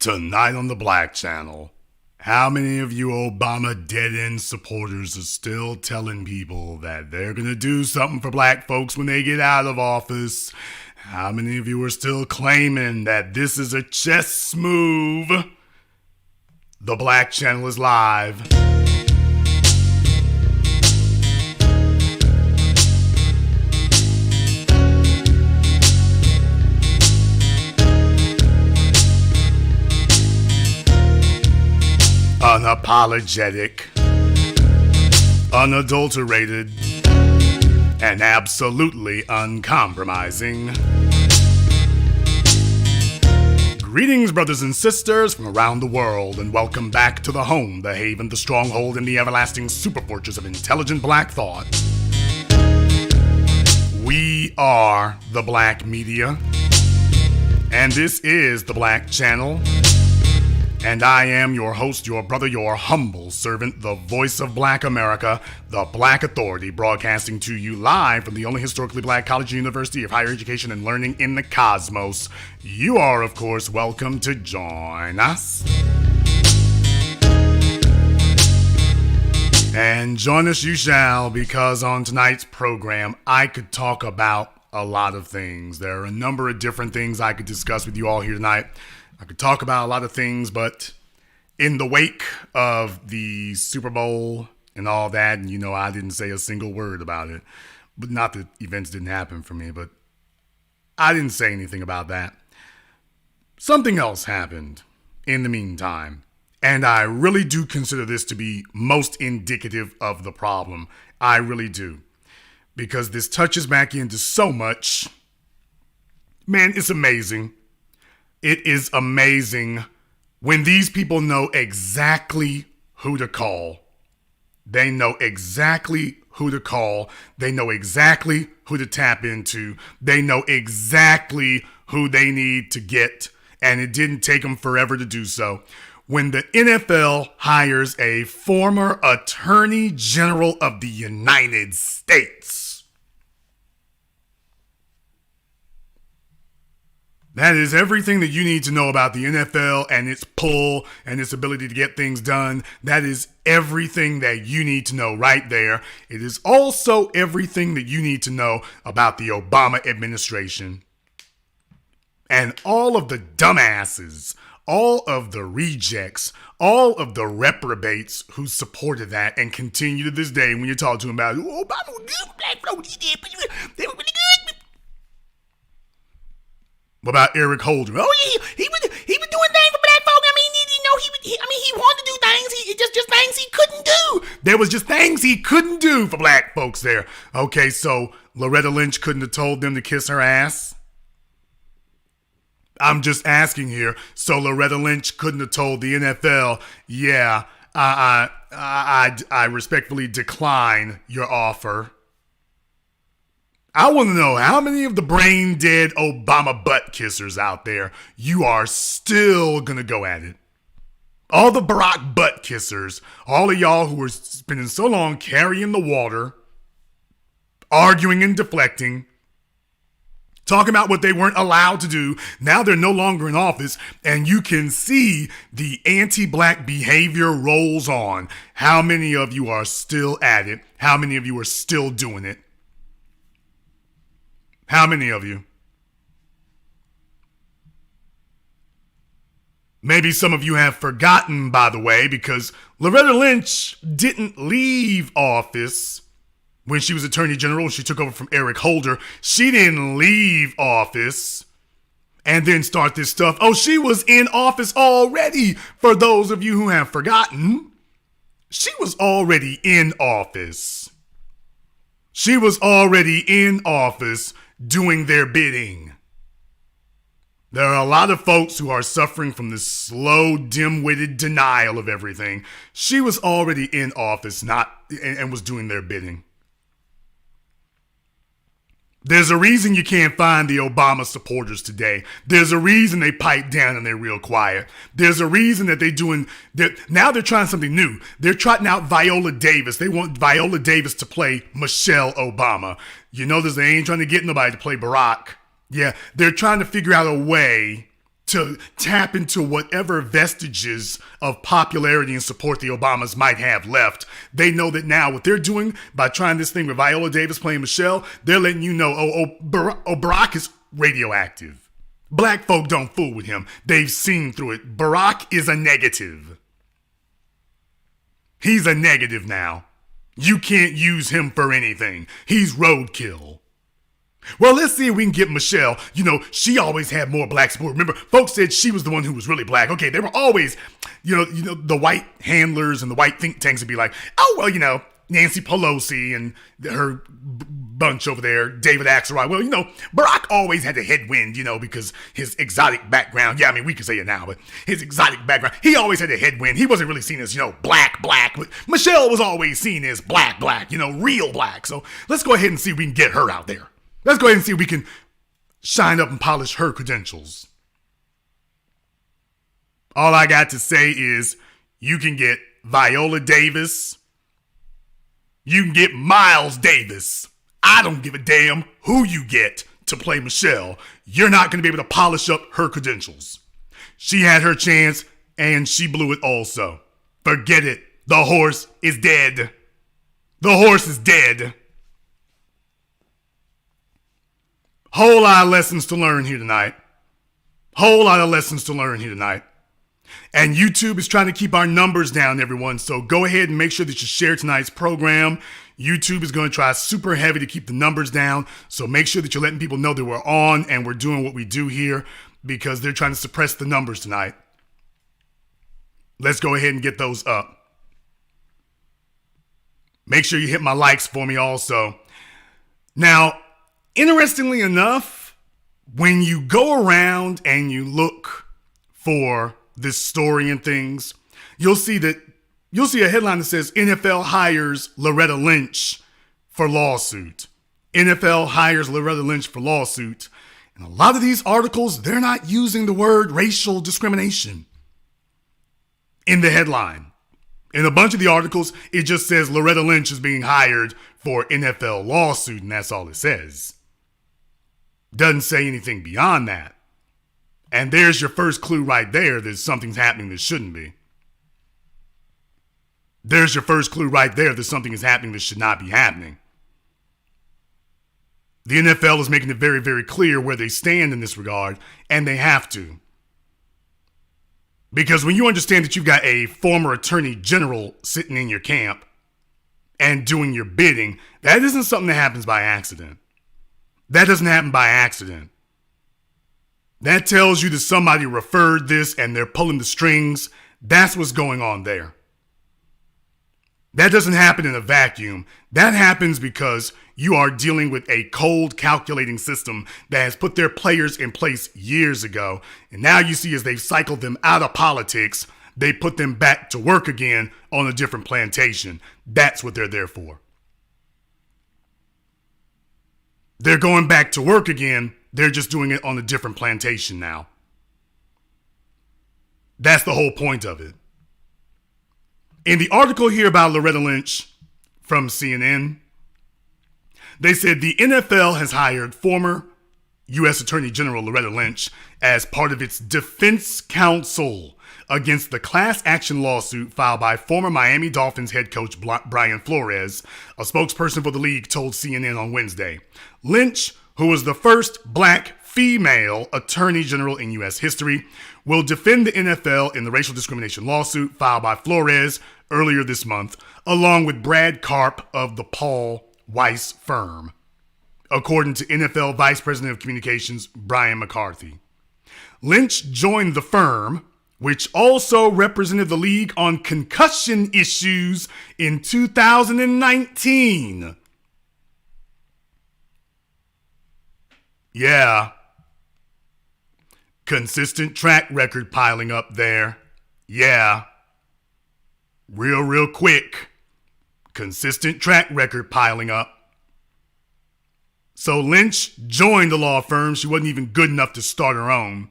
Tonight on the Black Channel, how many of you Obama dead-end supporters are still telling people that they're gonna do something for black folks when they get out of office? How many of you are still claiming that this is a chess move? The Black Channel is live. Unapologetic, unadulterated, and absolutely uncompromising. Greetings, brothers and sisters from around the world, and welcome back to the home, the haven, the stronghold, and the everlasting superfortress of intelligent black thought. We are the Black Media, and this is the Black Channel. And I am your host, your brother, your humble servant, the voice of Black America, the Black Authority, broadcasting to you live from the only historically black college and university of higher education and learning in the cosmos. You are, of course, welcome to join us. And join us you shall, because on tonight's program, I could talk about a lot of things. There are a number of different things I could discuss with you all here tonight. I could talk about a lot of things, but in the wake of the Super Bowl and all that, and you know, I didn't say a single word about it. But not that events didn't happen for me, but I didn't say anything about that. Something else happened in the meantime, and I really do consider this to be most indicative of the problem. I really do. Because this touches back into so much. Man, it's amazing. It is amazing when these people know exactly who to call. They know exactly who to call. They know exactly who to tap into. They know exactly who they need to get. And it didn't take them forever to do so. When the NFL hires a former Attorney General of the United States. That is everything that you need to know about the NFL and its pull and its ability to get things done. That is everything that you need to know right there. It is also everything that you need to know about the Obama administration. And all of the dumbasses, all of the rejects, all of the reprobates who supported that and continue to this day when you talk to them about, oh, Obama was good, black folks, they were really good. What about Eric Holder? Oh, yeah, he was doing things for black folk. He wanted to do things. Just things he couldn't do. There was just things he couldn't do for black folks there. Okay, so Loretta Lynch couldn't have told them to kiss her ass? I'm just asking here. So Loretta Lynch couldn't have told the NFL, yeah, I respectfully decline your offer. I want to know how many of the brain dead Obama butt kissers out there you are still going to go at it. All the Barack butt kissers, all of y'all who were spending so long carrying the water, arguing and deflecting, talking about what they weren't allowed to do. Now they're no longer in office, and you can see the anti-black behavior rolls on. How many of you are still at it? How many of you are still doing it? How many of you? Maybe some of you have forgotten, by the way, because Loretta Lynch didn't leave office when she was Attorney General. She took over from Eric Holder. She didn't leave office and then start this stuff. Oh, she was in office already. For those of you who have forgotten, she was already in office. She was already in office doing their bidding. There are a lot of folks who are suffering from this slow, dim-witted denial of everything. She was already in office, and was doing their bidding. There's a reason you can't find the Obama supporters today. There's a reason they pipe down and they're real quiet. There's a reason that now they're trying something new. They're trotting out Viola Davis. They want Viola Davis to play Michelle Obama. You notice they ain't trying to get nobody to play Barack. Yeah, they're trying to figure out a way to to tap into whatever vestiges of popularity and support the Obamas might have left. They know that now what they're doing by trying this thing with Viola Davis playing Michelle, they're letting you know, Barack is radioactive. Black folk don't fool with him. They've seen through it. Barack is a negative. He's a negative now. You can't use him for anything. He's roadkill. Well, let's see if we can get Michelle. You know, she always had more black support. Remember, folks said she was the one who was really black. Okay, they were always, you know, the white handlers and the white think tanks would be like, oh, well, you know, Nancy Pelosi and her bunch over there, David Axelrod. Well, you know, Barack always had a headwind, you know, because his exotic background. Yeah, I mean, we can say it now, but his exotic background, he always had a headwind. He wasn't really seen as, you know, black. But Michelle was always seen as black, you know, real black. So let's go ahead and see if we can get her out there. Let's go ahead and see if we can shine up and polish her credentials. All I got to say is you can get Viola Davis. You can get Miles Davis. I don't give a damn who you get to play Michelle. You're not going to be able to polish up her credentials. She had her chance and she blew it also. Forget it. The horse is dead. The horse is dead. Whole lot of lessons to learn here tonight. And YouTube is trying to keep our numbers down, everyone. So go ahead and make sure that you share tonight's program. YouTube is going to try super heavy to keep the numbers down. So make sure that you're letting people know that we're on and we're doing what we do here because they're trying to suppress the numbers tonight. Let's go ahead and get those up. Make sure you hit my likes for me also. Now, interestingly enough, when you go around and you look for this story and things, you'll see a headline that says NFL hires Loretta Lynch for lawsuit. NFL hires Loretta Lynch for lawsuit. And a lot of these articles, they're not using the word racial discrimination in the headline. In a bunch of the articles, it just says Loretta Lynch is being hired for NFL lawsuit, and that's all it says. Doesn't say anything beyond that. And there's your first clue right there that something's happening that shouldn't be. There's your first clue right there that something is happening that should not be happening. The NFL is making it very, very clear where they stand in this regard, and they have to. Because when you understand that you've got a former attorney general sitting in your camp and doing your bidding, that isn't something that happens by accident. That doesn't happen by accident. That tells you that somebody referred this and they're pulling the strings. That's what's going on there. That doesn't happen in a vacuum. That happens because you are dealing with a cold calculating system that has put their players in place years ago. And now you see as they've cycled them out of politics, they put them back to work again on a different plantation. That's what they're there for. They're going back to work again. They're just doing it on a different plantation now. That's the whole point of it. In the article here about Loretta Lynch from CNN, they said the NFL has hired former U.S. Attorney General Loretta Lynch as part of its defense counsel against the class action lawsuit filed by former Miami Dolphins head coach Brian Flores. A spokesperson for the league told CNN on Wednesday. Lynch, who was the first black female attorney general in U.S. history, will defend the NFL in the racial discrimination lawsuit filed by Flores earlier this month, along with Brad Karp of the Paul Weiss firm, according to NFL Vice President of Communications Brian McCarthy. Lynch joined the firm, which also represented the league on concussion issues in 2019. Yeah. Consistent track record piling up there. Yeah. Real quick. Consistent track record piling up. So Lynch joined the law firm. She wasn't even good enough to start her own,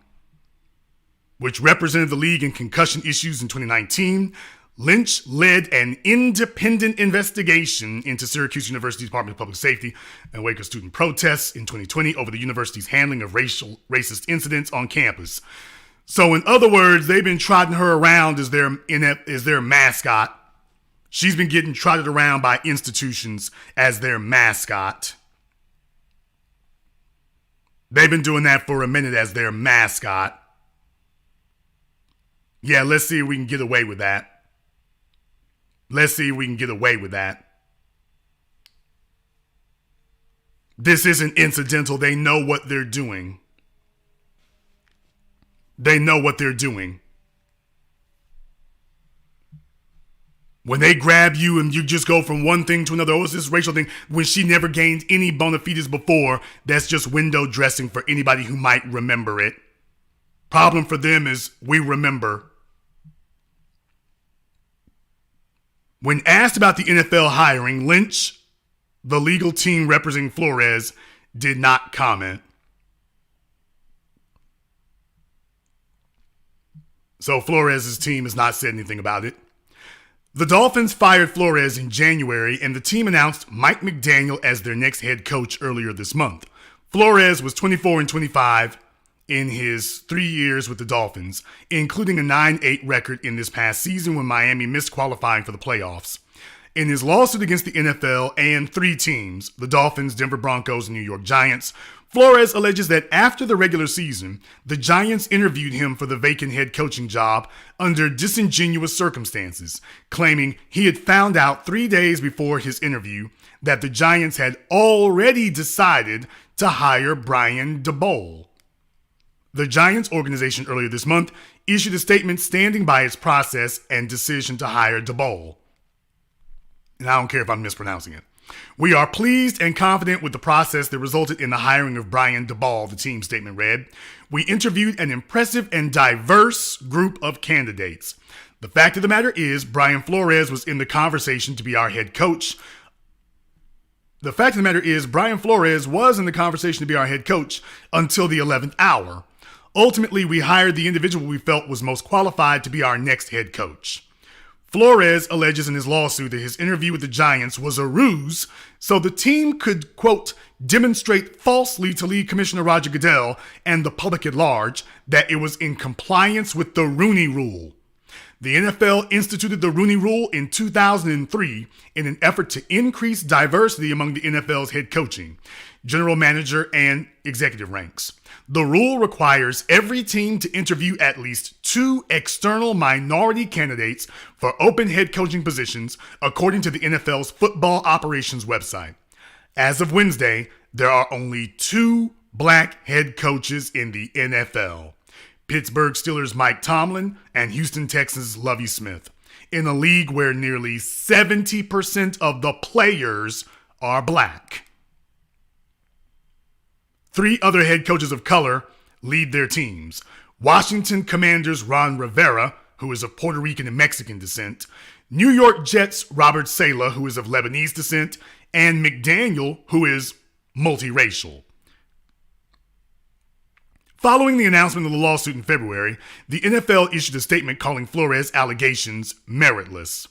which represented the league in concussion issues in 2019. Lynch led an independent investigation into Syracuse University's Department of Public Safety and Waco student protests in 2020 over the university's handling of racist incidents on campus. So in other words, they've been trotting her around as their mascot. She's been getting trotted around by institutions as their mascot. They've been doing that for a minute as their mascot. Yeah, let's see if we can get away with that. Let's see if we can get away with that. This isn't incidental. They know what they're doing. They know what they're doing. When they grab you and you just go from one thing to another, oh, it's this racial thing, when she never gained any bona fides before, that's just window dressing for anybody who might remember it. Problem for them is we remember. When asked about the NFL hiring, Lynch, the legal team representing Flores, did not comment. So Flores' team has not said anything about it. The Dolphins fired Flores in January, and the team announced Mike McDaniel as their next head coach earlier this month. Flores was 24-25 in his 3 years with the Dolphins, including a 9-8 record in this past season when Miami missed qualifying for the playoffs. In his lawsuit against the NFL and 3 teams, the Dolphins, Denver Broncos, and New York Giants, Flores alleges that after the regular season, the Giants interviewed him for the vacant head coaching job under disingenuous circumstances, claiming he had found out 3 days before his interview that the Giants had already decided to hire Brian Daboll. The Giants organization earlier this month issued a statement standing by its process and decision to hire Daboll. And I don't care if I'm mispronouncing it. We are pleased and confident with the process that resulted in the hiring of Brian Daboll, the team statement read. We interviewed an impressive and diverse group of candidates. The fact of the matter is, Brian Flores was in the conversation to be our head coach. Brian Flores was in the conversation to be our head coach until the 11th hour. Ultimately, we hired the individual we felt was most qualified to be our next head coach. Flores alleges in his lawsuit that his interview with the Giants was a ruse so the team could, quote, demonstrate falsely to league commissioner Roger Goodell and the public at large that it was in compliance with the Rooney Rule. The NFL instituted the Rooney Rule in 2003 in an effort to increase diversity among the NFL's head coaching, general manager, and executive ranks. The rule requires every team to interview at least 2 external minority candidates for open head coaching positions, according to the NFL's football operations website. As of Wednesday, there are only 2 black head coaches in the NFL. Pittsburgh Steelers' Mike Tomlin and Houston Texans' Lovie Smith, in a league where nearly 70% of the players are black. 3 other head coaches of color lead their teams. Washington Commanders' Ron Rivera, who is of Puerto Rican and Mexican descent, New York Jets' Robert Saleh, who is of Lebanese descent, and McDaniel, who is multiracial. Following the announcement of the lawsuit in February, the NFL issued a statement calling Flores' allegations meritless.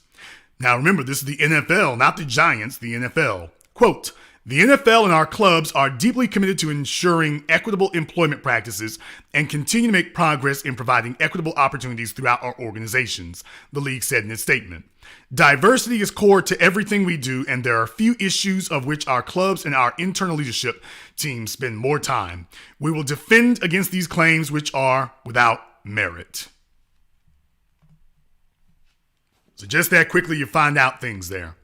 Now remember, this is the NFL, not the Giants, the NFL. Quote, the NFL and our clubs are deeply committed to ensuring equitable employment practices and continue to make progress in providing equitable opportunities throughout our organizations, the league said in its statement. Diversity is core to everything we do, and there are few issues of which our clubs and our internal leadership team spend more time. We will defend against these claims which are without merit. So just that quickly, you find out things there.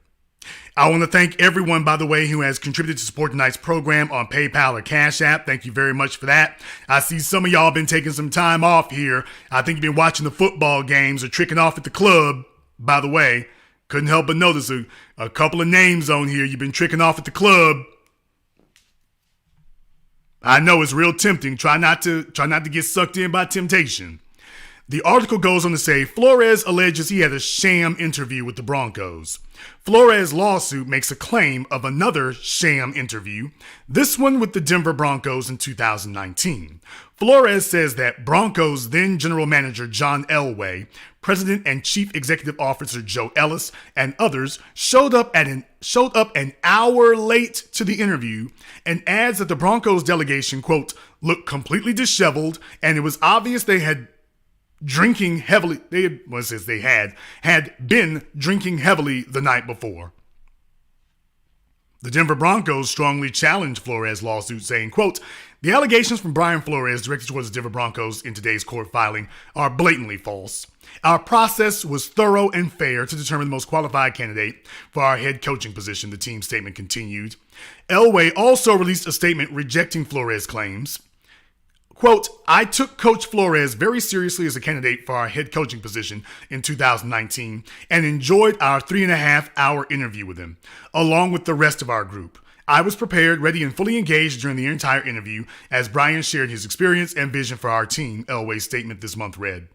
I want to thank everyone, by the way, who has contributed to support tonight's program on PayPal or Cash App. Thank you very much for that. I see some of y'all been taking some time off here. I think you've been watching the football games or tricking off at the club. By the way, couldn't help but notice a couple of names on here. You've been tricking off at the club. I know it's real tempting. Try not to get sucked in by temptation. The article goes on to say, Flores alleges he had a sham interview with the Broncos. Flores' lawsuit makes a claim of another sham interview, this one with the Denver Broncos in 2019. Flores says that Broncos then general manager John Elway, president and chief executive officer Joe Ellis, and others showed up an hour late to the interview, and adds that the Broncos delegation, quote, looked completely disheveled, and it was obvious they had drinking heavily. Had been drinking heavily the night before. The Denver Broncos strongly challenged Flores' lawsuit, saying, quote, "The allegations from Brian Flores directed towards the Denver Broncos in today's court filing are blatantly false. Our process was thorough and fair to determine the most qualified candidate for our head coaching position," the team statement continued. Elway also released a statement rejecting Flores' claims. Quote, "I took Coach Flores very seriously as a candidate for our head coaching position in 2019 and enjoyed our 3.5-hour interview with him, along with the rest of our group. I was prepared, ready, and fully engaged during the entire interview as Brian shared his experience and vision for our team," Elway's statement this month read.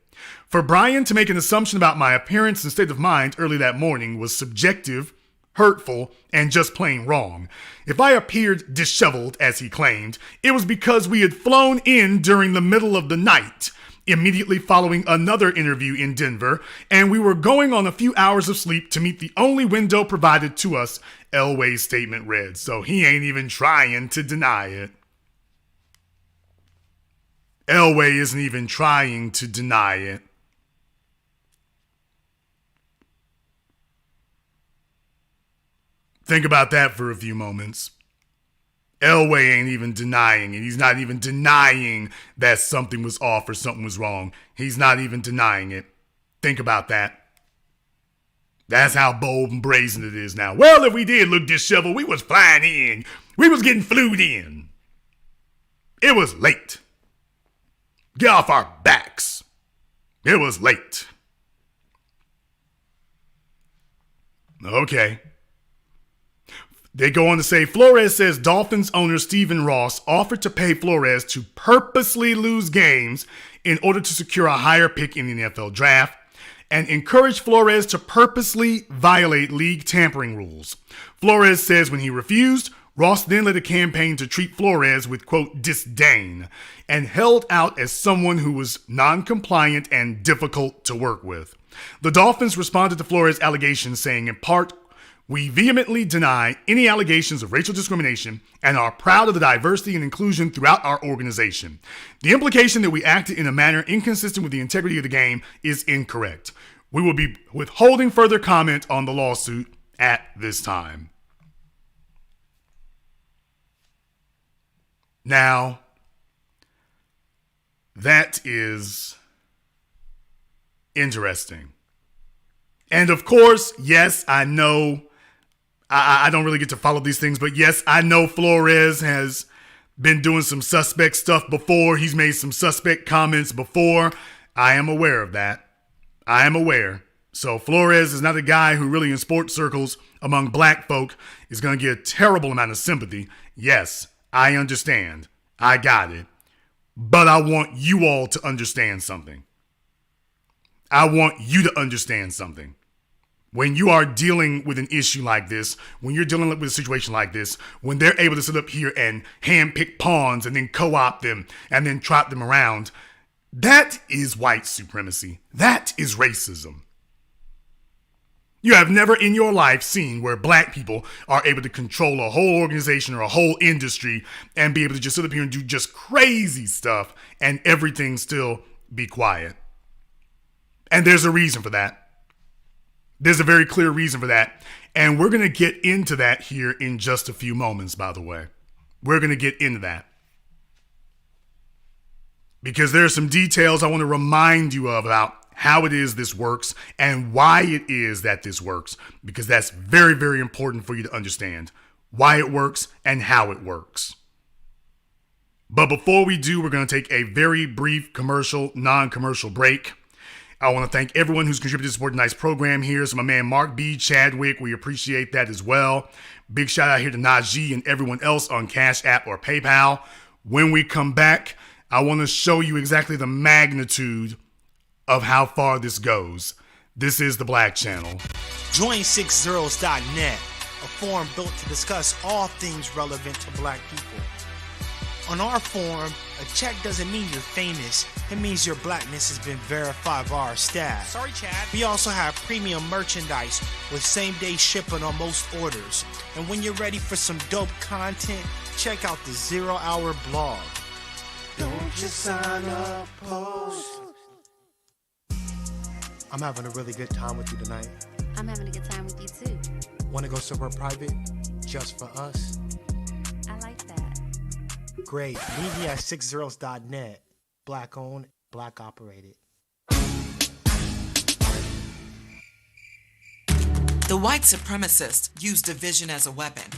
"For Brian to make an assumption about my appearance and state of mind early that morning was subjective, hurtful, and just plain wrong. If I appeared disheveled, as he claimed, it was because we had flown in during the middle of the night, immediately following another interview in Denver, and we were going on a few hours of sleep to meet the only window provided to us," Elway's statement read. So he ain't even trying to deny it. Elway isn't even trying to deny it. Think about that for a few moments. Elway ain't even denying it. He's not even denying that something was off or something was wrong. He's not even denying it. Think about that. That's how bold and brazen it is now. Well, if we did look disheveled, we was flying in. We was getting flued in. It was late. Get off our backs. It was late. Okay. They go on to say, Flores says Dolphins owner Stephen Ross offered to pay Flores to purposely lose games in order to secure a higher pick in the NFL draft and encouraged Flores to purposely violate league tampering rules. Flores says when he refused, Ross then led a campaign to treat Flores with, quote, disdain and held out as someone who was non-compliant and difficult to work with. The Dolphins responded to Flores' allegations saying, in part, "We vehemently deny any allegations of racial discrimination and are proud of the diversity and inclusion throughout our organization. The implication that we acted in a manner inconsistent with the integrity of the game is incorrect. We will be withholding further comment on the lawsuit at this time." Now, that is interesting. And of course, yes, I know I don't really get to follow these things, but yes, I know Flores has been doing some suspect stuff before. He's made some suspect comments before. I am aware of that. I am aware. So Flores is not a guy who really in sports circles among black folk is going to get a terrible amount of sympathy. Yes, I understand. I got it. But I want you all to understand something. I want you to understand something. When you are dealing with an issue like this, when you're dealing with a situation like this, when they're able to sit up here and handpick pawns and then co-opt them and then trot them around, that is white supremacy. That is racism. You have never in your life seen where black people are able to control a whole organization or a whole industry and be able to just sit up here and do just crazy stuff and everything still be quiet. And there's a reason for that. There's a very clear reason for that. And we're going to get into that here in just a few moments, by the way. We're going to get into that. Because there are some details I want to remind you of about how it is this works and why it is that this works. Because that's very, very important for you to understand why it works and how it works. But before we do, we're going to take a very brief commercial, non-commercial break. I want to thank everyone who's contributed to support tonight's program here. So my man Mark B. Chadwick, we appreciate that as well. Big shout out here to Najee and everyone else on CashApp or PayPal. When we come back, I want to show you exactly the magnitude of how far this goes. This is the Black Channel. Join 6zeros.net, a forum built to discuss all things relevant to black people. On our forum, a check doesn't mean you're famous. It means your blackness has been verified by our staff. Sorry, Chad. We also have premium merchandise with same-day shipping on most orders. And when you're ready for some dope content, check out the 0 Hour blog. Don't just sign up, post. I'm having a really good time with you tonight. I'm having a good time with you too. Want to go somewhere private? Just for us? I like that. Great. Meet me at sixzeros.net. Black owned, black operated. The white supremacists use division as a weapon,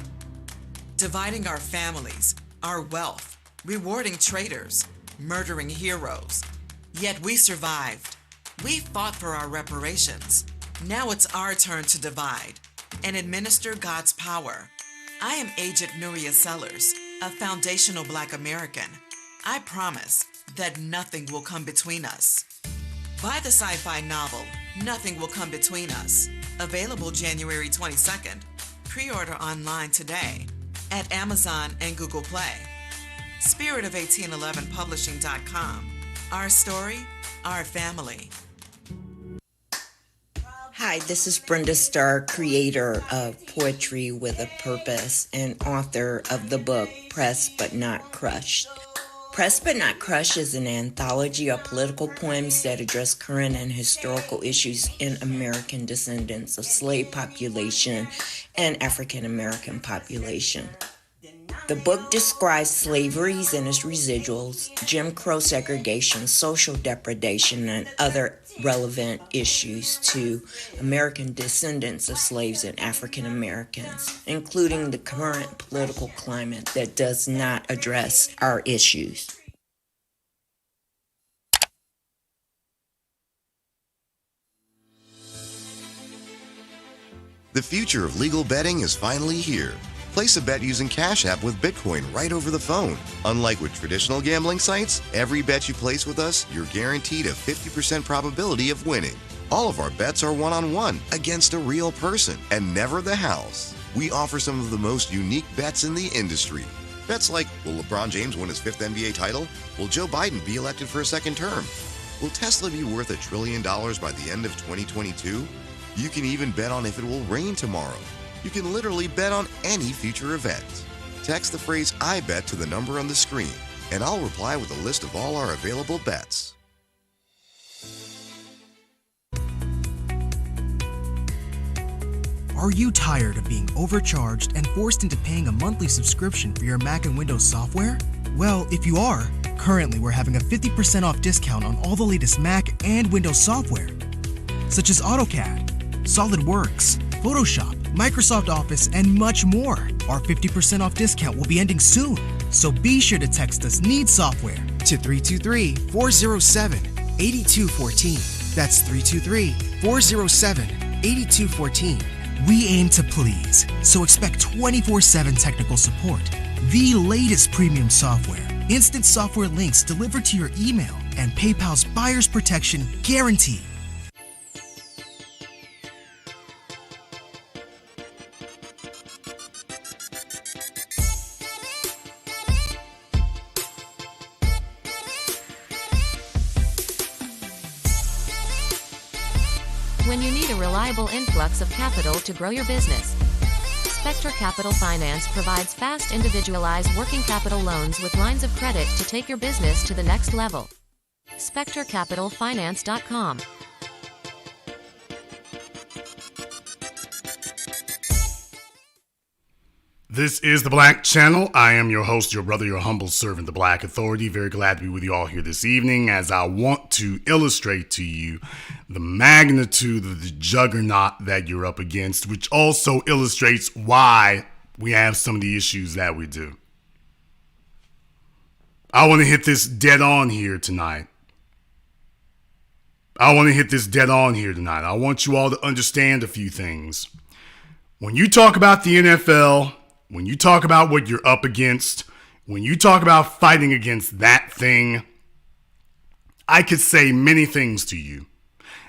dividing our families, our wealth, rewarding traitors, murdering heroes. Yet we survived. We fought for our reparations. Now it's our turn to divide and administer God's power. I am Agent Nuria Sellers, a foundational Black American. I promise that nothing will come between us. Buy the sci-fi novel, Nothing Will Come Between Us. Available January 22nd. Pre-order online today at Amazon and Google Play. Spiritofo1811publishing.com. Our story, our family. Hi, this is Brenda Starr, creator of Poetry with a Purpose and author of the book Pressed But Not Crushed. Pressed But Not Crushed is an anthology of political poems that address current and historical issues in American descendants of slave population and African American population. The book describes slaveries and its residuals, Jim Crow segregation, social depredation, and other relevant issues to American descendants of slaves and African Americans, including the current political climate that does not address our issues. The future of legal betting is finally here. Place a bet using CashApp with Bitcoin right over the phone. Unlike with traditional gambling sites, every bet you place with us, you're guaranteed a 50% probability of winning. All of our bets are one-on-one against a real person and never the house. We offer some of the most unique bets in the industry. Bets like, will LeBron James win his 5th NBA title? Will Joe Biden be elected for a second term? Will Tesla be worth $1 trillion by the end of 2022? You can even bet on if it will rain tomorrow. You can literally bet on any future event. Text the phrase I bet to the number on the screen, and I'll reply with a list of all our available bets. Are you tired of being overcharged and forced into paying a monthly subscription for your Mac and Windows software? Well, if you are, currently we're having a 50% off discount on all the latest Mac and Windows software, such as AutoCAD, SolidWorks, Photoshop, Microsoft Office, and much more. Our 50% off discount will be ending soon, so be sure to text us NEED SOFTWARE to 323-407-8214. That's 323-407-8214. We aim to please, so expect 24/7 technical support, the latest premium software, instant software links delivered to your email, and PayPal's buyer's protection guarantee. When you need a reliable influx of capital to grow your business, Spectre Capital Finance provides fast, individualized working capital loans with lines of credit to take your business to the next level. SpectreCapitalFinance.com. This is The Black Channel. I am your host, your brother, your humble servant, The Black Authority. Very glad to be with you all here this evening as I want to illustrate to you the magnitude of the juggernaut that you're up against, which also illustrates why we have some of the issues that we do. I want to hit this dead on here tonight. I want you all to understand a few things. When you talk about the NFL, when you talk about what you're up against, when you talk about fighting against that thing, I could say many things to you.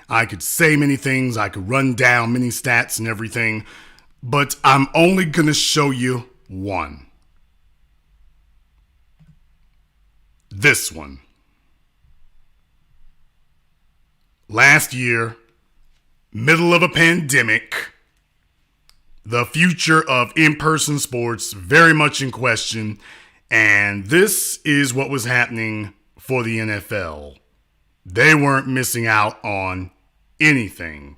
I could say many things. I could run down many stats and everything, but I'm only going to show you one. This one. Last year, middle of a pandemic, the future of in-person sports very much in question, and this is what was happening for the NFL. They weren't missing out on anything.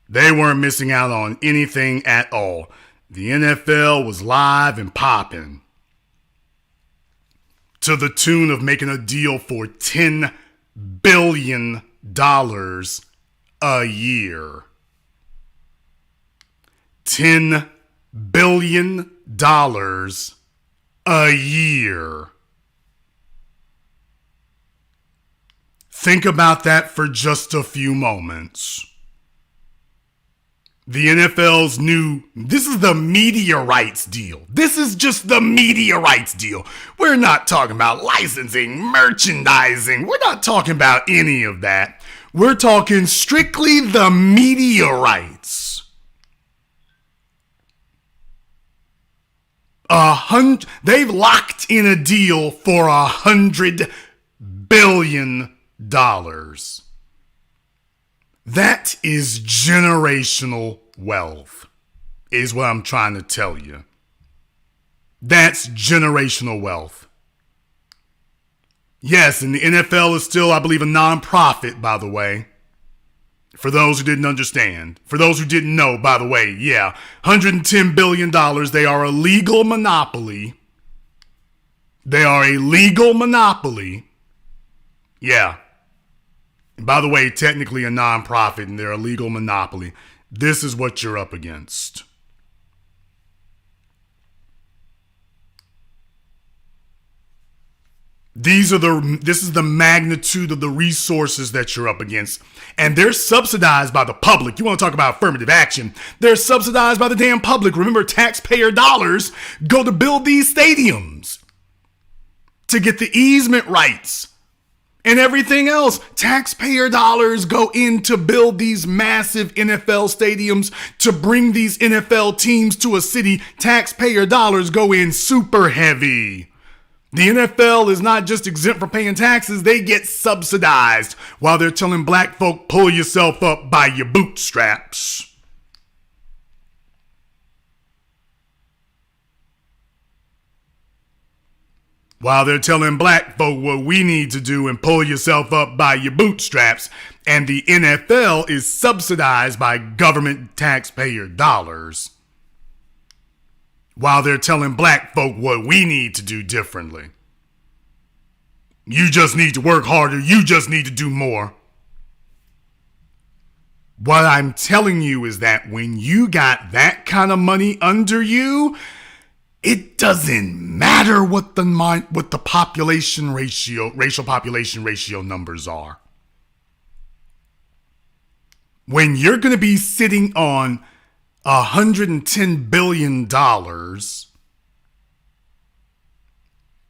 They weren't missing out on anything at all. The NFL was live and popping, to the tune of making a deal for $10 billion a year. $10 billion a year. Think about that for just a few moments. The NFL's new, this is the media rights deal. This is just the media rights deal. We're not talking about licensing, merchandising. We're not talking about any of that. We're talking strictly the media rights. They've locked in a deal for $100 billion. That is generational wealth, is what I'm trying to tell you. That's generational wealth. Yes, and the NFL is still, I believe, a non-profit, by the way. For those who didn't understand. For those who didn't know, by the way, yeah. $110 billion, they are a legal monopoly. They are a legal monopoly. Yeah. And by the way, technically a non-profit and they're a legal monopoly. This is what you're up against. This is the magnitude of the resources that you're up against. And they're subsidized by the public. You want to talk about affirmative action. They're subsidized by the damn public. Remember, taxpayer dollars go to build these stadiums, to get the easement rights and everything else. Taxpayer dollars go in to build these massive NFL stadiums, to bring these NFL teams to a city. Taxpayer dollars go in super heavy. The NFL is not just exempt from paying taxes, they get subsidized while they're telling black folk, pull yourself up by your bootstraps. While they're telling black folk what we need to do and pull yourself up by your bootstraps. And the NFL is subsidized by government taxpayer dollars, while they're telling black folk what we need to do differently. You just need to work harder. You just need to do more. What I'm telling you is that when you got that kind of money under you, it doesn't matter what the population ratio, racial population ratio numbers are. When you're going to be sitting on $110 billion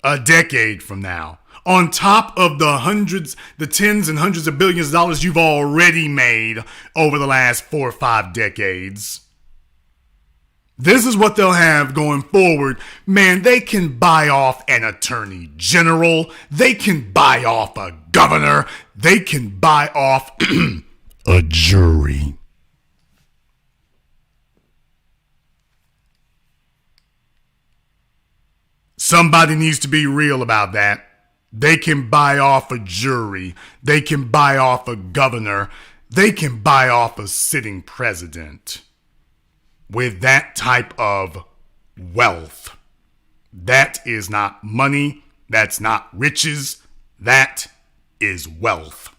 a decade from now, on top of the tens and hundreds of billions of dollars you've already made over the last 4 or 5 decades. This is what they'll have going forward. Man, they can buy off an attorney general. They can buy off a governor. They can buy off a jury. Somebody needs to be real about that. They can buy off a jury. They can buy off a governor. They can buy off a sitting president with that type of wealth. That is not money. That's not riches. That is wealth.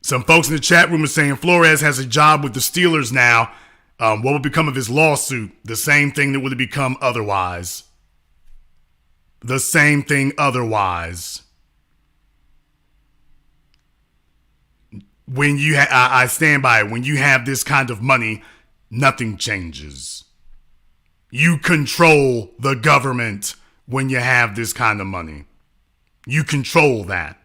Some folks in the chat room are saying Flores has a job with the Steelers now. What would become of his lawsuit? The same thing that would have become otherwise. The same thing otherwise. When you I stand by it. When you have this kind of money, nothing changes. You control the government when you have this kind of money. You control that.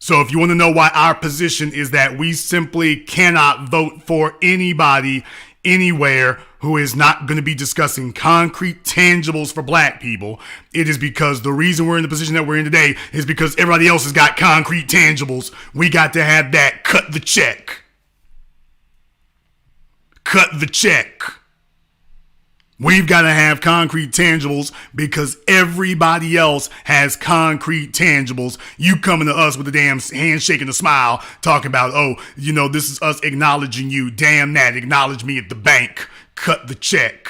So if you want to know why our position is that we simply cannot vote for anybody anywhere who is not going to be discussing concrete tangibles for black people, it is because the reason we're in the position that we're in today is because everybody else has got concrete tangibles. We got to have that. Cut the check. cut the check. We've got to have concrete tangibles because everybody else has concrete tangibles. You coming to us with a damn handshake and a smile talking about, oh, you know, this is us acknowledging you. Damn that. Acknowledge me at the bank. Cut the check.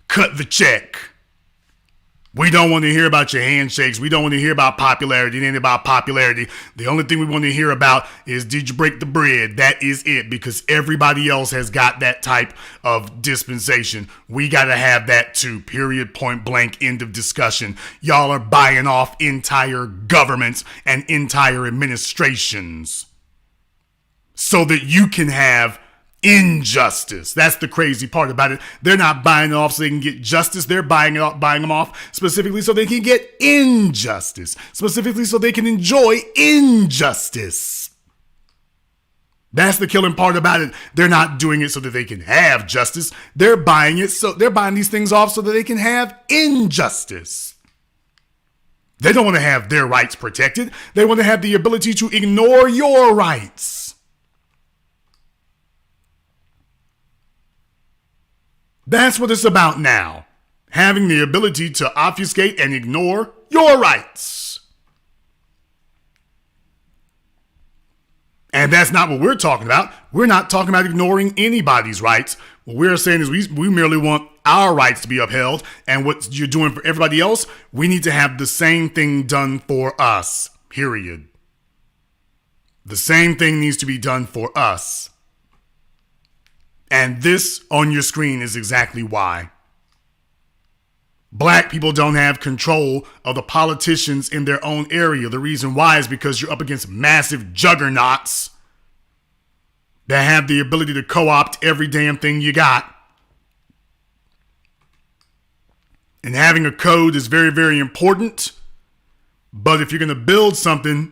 Cut the check. We don't want to hear about your handshakes. We don't want to hear about popularity. It ain't about popularity. The only thing we want to hear about is, did you break the bread? That is it, because everybody else has got that type of dispensation. We got to have that too. Period, point blank, end of discussion. Y'all are buying off entire governments and entire administrations so that you can have injustice. That's the crazy part about it. They're not buying it off so they can get justice. They're buying them off specifically so they can get injustice. Specifically so they can enjoy injustice. That's the killing part about it. They're not doing it so that they can have justice. They're buying these things off so that they can have injustice. They don't want to have their rights protected. They want to have the ability to ignore your rights. That's what it's about now. Having the ability to obfuscate and ignore your rights. And that's not what we're talking about. We're not talking about ignoring anybody's rights. What we're saying is we merely want our rights to be upheld. And what you're doing for everybody else, we need to have the same thing done for us. Period. The same thing needs to be done for us. And this on your screen is exactly why. Black people don't have control of the politicians in their own area. The reason why is because you're up against massive juggernauts that have the ability to co-opt every damn thing you got. And having a code is very, very important. But if you're going to build something,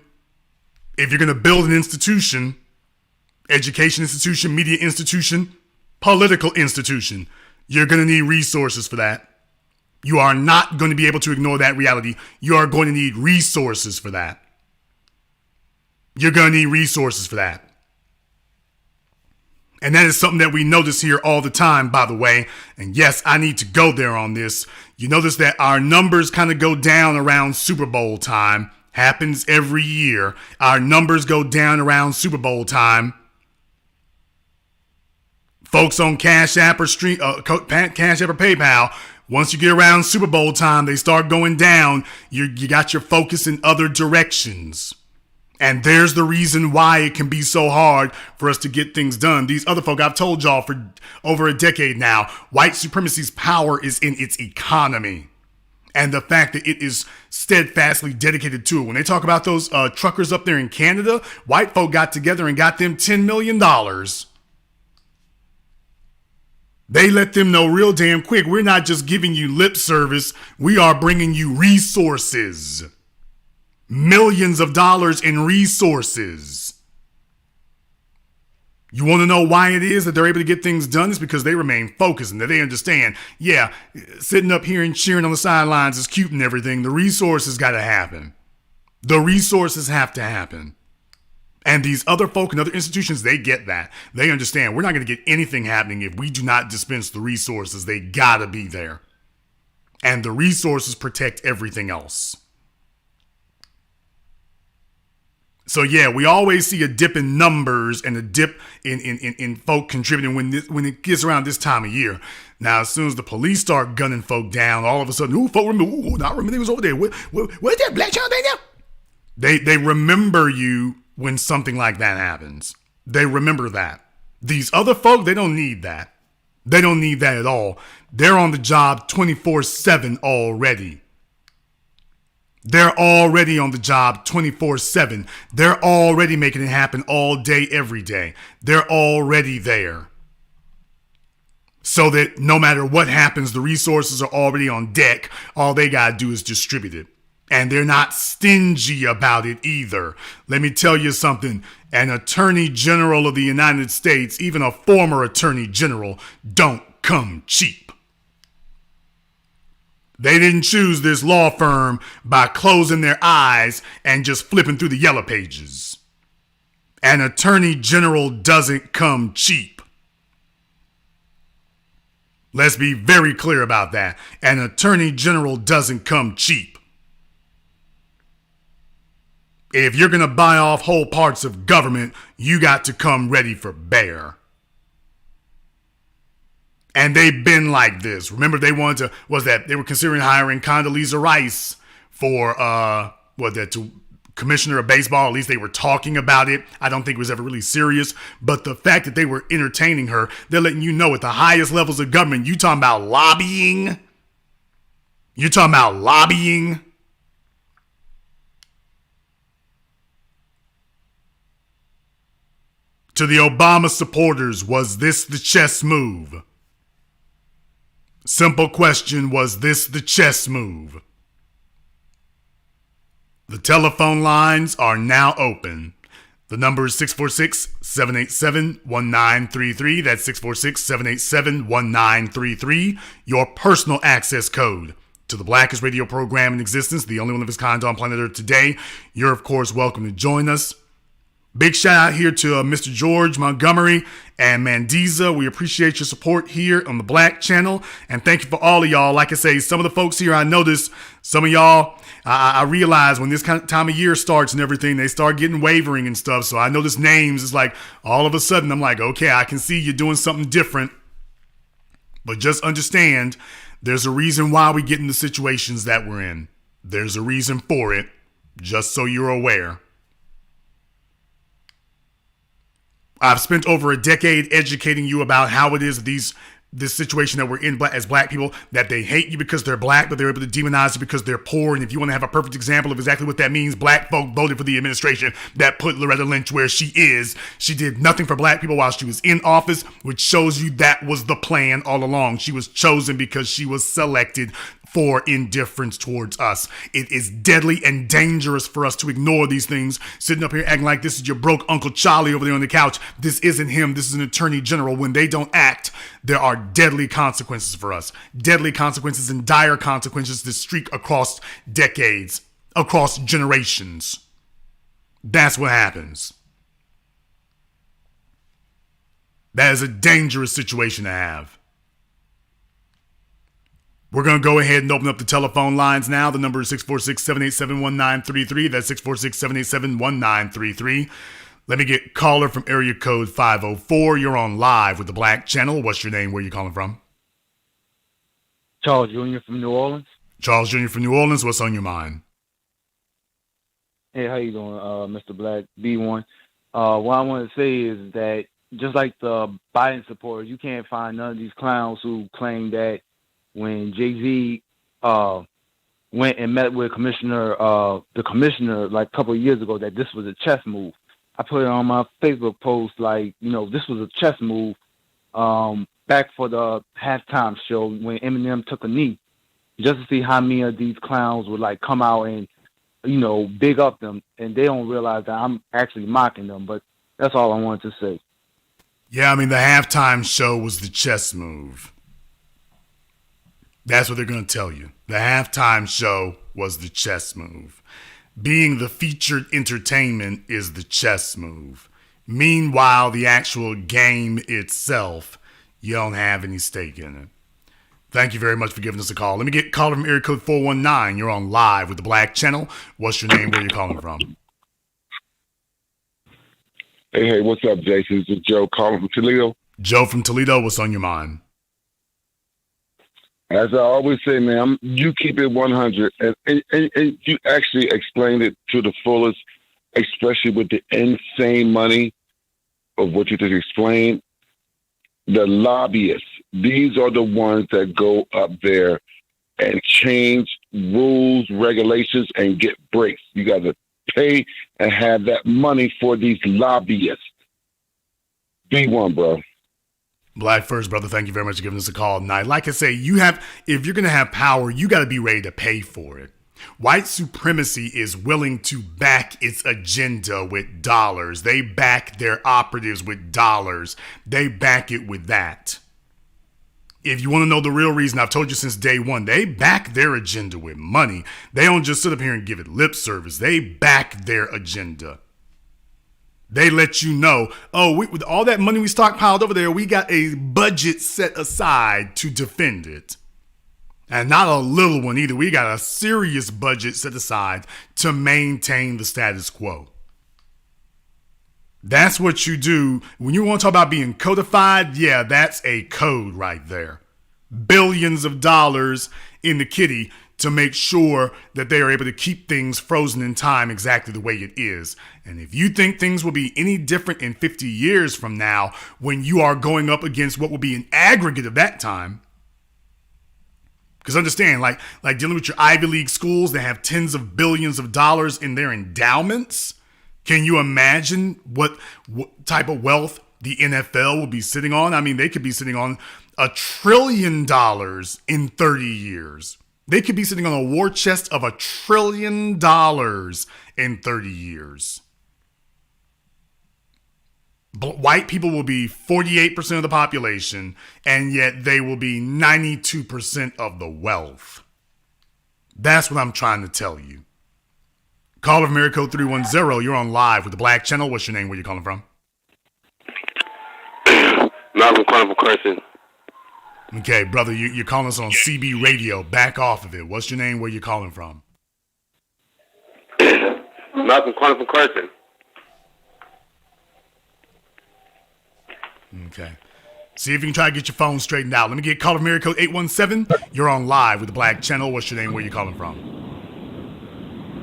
if you're going to build an institution, education institution, media institution, political institution, you're going to need resources for that. You are not going to be able to ignore that reality. You are going to need resources for that. You're going to need resources for that. And that is something that we notice here all the time, by the way. And yes, I need to go there on this. You notice that our numbers kind of go down around Super Bowl time. Happens every year. Our numbers go down around Super Bowl time. Folks on CashApp or CashApp or PayPal, once you get around Super Bowl time, they start going down. You got your focus in other directions. And there's the reason why it can be so hard for us to get things done. These other folk, I've told y'all for over a decade now, white supremacy's power is in its economy. And the fact that it is steadfastly dedicated to it. When they talk about those truckers up there in Canada, white folk got together and got them $10 million. They let them know real damn quick, we're not just giving you lip service, we are bringing you resources. Millions of dollars in resources. You want to know why it is that they're able to get things done? It's because they remain focused and that they understand, yeah, sitting up here and cheering on the sidelines is cute and everything. The resources got to happen. The resources have to happen. And these other folk and other institutions, they get that. They understand we're not going to get anything happening if we do not dispense the resources. They got to be there. And the resources protect everything else. So yeah, we always see a dip in numbers and a dip in folk contributing when it gets around this time of year. Now, as soon as the police start gunning folk down, all of a sudden, folk remember, I remember they was over there. Where's that Black Channel thing now? They remember you when something like that happens. They remember that. These other folk, they don't need that. They don't need that at all. They're on the job 24/7 already. They're already on the job 24/7. They're already making it happen all day, every day. They're already there. So that no matter what happens, the resources are already on deck. All they got to do is distribute it. And they're not stingy about it either. Let me tell you something. An attorney general of the United States, even a former attorney general, don't come cheap. They didn't choose this law firm by closing their eyes and just flipping through the yellow pages. An attorney general doesn't come cheap. Let's be very clear about that. An attorney general doesn't come cheap. If you're going to buy off whole parts of government, you got to come ready for bear. And they've been like this. Remember, they were considering hiring Condoleezza Rice for, to commissioner of baseball. At least they were talking about it. I don't think it was ever really serious. But the fact that they were entertaining her, they're letting you know at the highest levels of government, you talking about lobbying. You're talking about lobbying. To the Obama supporters, was this the chess move? Simple question, was this the chess move? The telephone lines are now open. The number is 646-787-1933. That's 646-787-1933. Your personal access code to the blackest radio program in existence, the only one of its kind on planet Earth today. You're, of course, welcome to join us. Big shout out here to Mr. George Montgomery and Mandiza. We appreciate your support here on the Black Channel. And thank you for all of y'all. Like I say, some of the folks here, I noticed some of y'all, I realize when this kind of time of year starts and everything, they start getting wavering and stuff. So I notice names. It's like all of a sudden I'm like, okay, I can see you're doing something different. But just understand there's a reason why we get in the situations that we're in. There's a reason for it, just so you're aware. I've spent over a decade educating you about how it is this situation that we're in as black people, that they hate you because they're black, but they're able to demonize you because they're poor. And if you want to have a perfect example of exactly what that means, black folk voted for the administration that put Loretta Lynch where she is. She did nothing for black people while she was in office, which shows you that was the plan all along. She was chosen because she was selected for indifference towards us. It is deadly and dangerous for us to ignore these things, sitting up here acting like this is your broke Uncle Charlie over there on the couch. This isn't him. This is an attorney general. When they don't act, there are deadly consequences for us. Deadly consequences and dire consequences that streak across decades, across generations. That's what happens. That is a dangerous situation to have. We're going to go ahead and open up the telephone lines now. The number is 646-787-1933. That's 646-787-1933. Let me get caller from area code 504. You're on live with the Black Channel. What's your name? Where are you calling from? Charles Jr. from New Orleans. Charles Jr. from New Orleans. What's on your mind? Hey, how you doing, Mr. Black? B1. What I want to say is that just like the Biden supporters, you can't find none of these clowns who claim that when Jay-Z went and met with the commissioner like a couple of years ago, that this was a chess move. I put it on my Facebook post like, this was a chess move back for the halftime show when Eminem took a knee, just to see how many of these clowns would like come out and, big up them. And they don't realize that I'm actually mocking them. But that's all I wanted to say. Yeah, I mean, the halftime show was the chess move. That's what they're going to tell you. The halftime show was the chess move. Being the featured entertainment is the chess move. Meanwhile, the actual game itself, you don't have any stake in it. Thank you very much for giving us a call. Let me get caller from area code 419. You're on live with the Black Channel. What's your name? Where are you calling from? Hey, what's up, Jason? This is Joe calling from Toledo. Joe from Toledo, what's on your mind? As I always say, man, you keep it 100, and you actually explained it to the fullest, especially with the insane money of what you just explained. The lobbyists, these are the ones that go up there and change rules, regulations, and get breaks. You got to pay and have that money for these lobbyists. Be one, bro. Black first, brother. Thank you very much for giving us a call tonight. Like I say, if you're going to have power, you got to be ready to pay for it. White supremacy is willing to back its agenda with dollars. They back their operatives with dollars. They back it with that. If you want to know the real reason, I've told you since day one, they back their agenda with money. They don't just sit up here and give it lip service. They back their agenda. They let you know, with all that money we stockpiled over there, we got a budget set aside to defend it. And not a little one either. We got a serious budget set aside to maintain the status quo. That's what you do. When you want to talk about being codified, yeah, that's a code right there. Billions of dollars in the kitty to make sure that they are able to keep things frozen in time exactly the way it is. And if you think things will be any different in 50 years from now, when you are going up against what will be an aggregate of that time, because understand, like dealing with your Ivy League schools that have tens of billions of dollars in their endowments, can you imagine what type of wealth the NFL will be sitting on? I mean, they could be sitting on $1 trillion in 30 years. They could be sitting on a war chest of $1 trillion in 30 years. White people will be 48% of the population, and yet they will be 92% of the wealth. That's what I'm trying to tell you. Call of America 310, you're on live with the Black Channel. What's your name? Where you calling from? Malcolm calling from Carson. Okay, brother, you're calling us on CB radio. Back off of it. What's your name? Where you calling from? Malcolm calling from Carson. Okay. See if you can try to get your phone straightened out. Let me get Call of America 817. You're on live with the Black Channel. What's your name? Where you calling from?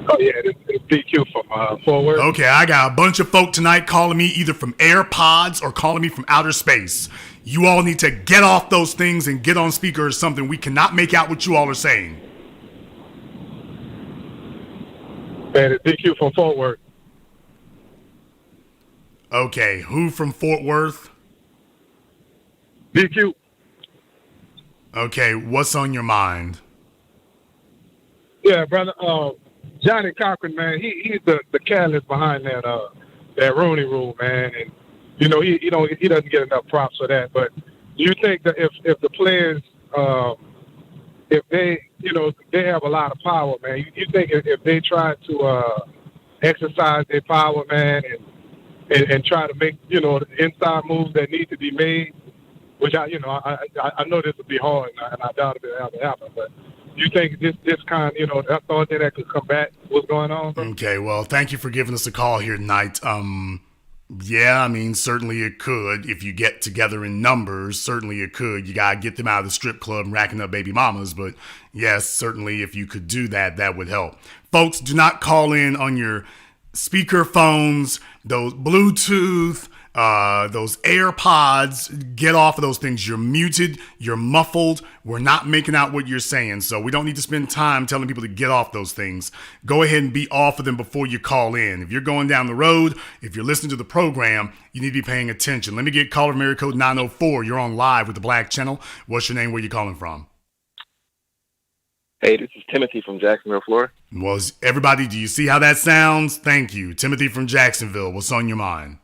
Oh, yeah, it's DQ from Fort Worth. Okay, I got a bunch of folk tonight calling me either from AirPods or calling me from outer space. You all need to get off those things and get on speaker or something. We cannot make out what you all are saying. Man, it's DQ from Fort Worth. Okay, who from Fort Worth? DQ. Okay, what's on your mind? Yeah, brother. Johnny Cochran, man, he's the catalyst behind that Rooney Rule, man, and he doesn't get enough props for that. But do you think that if the players, if they have a lot of power, man, you think if they try to exercise their power, man, and try to make inside moves that need to be made, which I know this would be hard, and I doubt it will ever happen, but. You think this kind, that's the only thing that could combat what's going on? Bro? Okay, well, thank you for giving us a call here tonight. Yeah, I mean, certainly it could. If you get together in numbers, certainly it could. You got to get them out of the strip club and racking up baby mamas. But yes, certainly if you could do that, that would help. Folks, do not call in on your speaker phones, those Bluetooth, those AirPods. Get off of those things. You're muted. You're muffled. We're not making out what you're saying. So we don't need to spend time telling people to get off those things. Go ahead and be off of them before you call in. If you're going down the road, if you're listening to the program, you need to be paying attention. Let me get caller America code 904. You're on live with the Black Channel. What's your name? Where you calling from? Hey, this is Timothy from Jacksonville, Florida. Well, everybody, do you see how that sounds? Thank you. Timothy from Jacksonville. What's on your mind?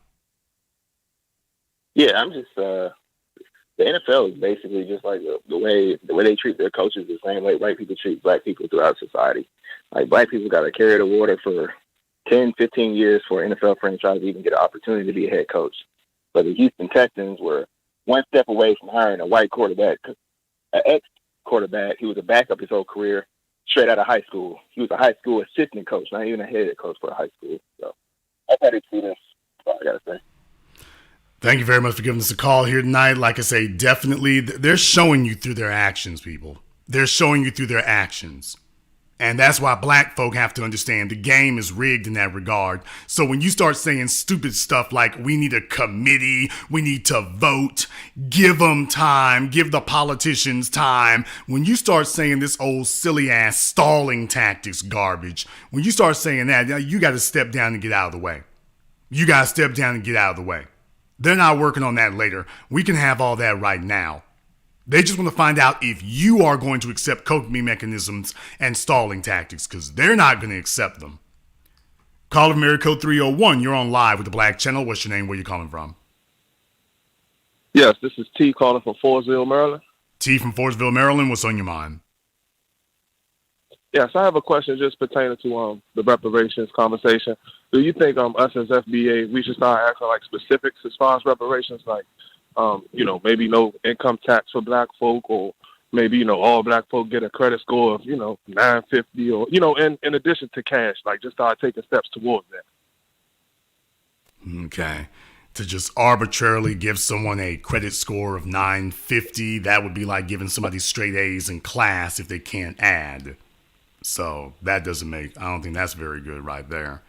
Yeah, I'm just the NFL is basically just like the way they treat their coaches the same way white people treat black people throughout society. Like black people got to carry the water for 10, 15 years for an NFL franchise to even get an opportunity to be a head coach. But the Houston Texans were one step away from hiring a white quarterback, an ex-quarterback. He was a backup his whole career, straight out of high school. He was a high school assistant coach, not even a head coach for a high school. So that's how they treat us. That's all I got to say. Thank you very much for giving us a call here tonight. Like I say, definitely, they're showing you through their actions, people. They're showing you through their actions. And that's why black folk have to understand the game is rigged in that regard. So when you start saying stupid stuff like we need a committee, we need to vote, give them time, give the politicians time. When you start saying this old silly ass stalling tactics garbage, when you start saying that, you got to step down and get out of the way. You got to step down and get out of the way. They're not working on that later. We can have all that right now. They just want to find out if you are going to accept coping mechanisms and stalling tactics, because they're not going to accept them. Call of America 301. You're on live with the Black Channel. What's your name? Where you calling from? Yes, this is T calling from Forestville, Maryland. T from Forestville, Maryland. What's on your mind? Yes, I have a question just pertaining to the reparations conversation. Do you think us as FBA we should start asking like specifics as far as reparations, like maybe no income tax for black folk, or maybe all black folk get a credit score of 950, or in addition to cash, like just start taking steps towards that. Okay. To just arbitrarily give someone a credit score of 950, that would be like giving somebody straight A's in class if they can't add. So that I don't think that's very good right there.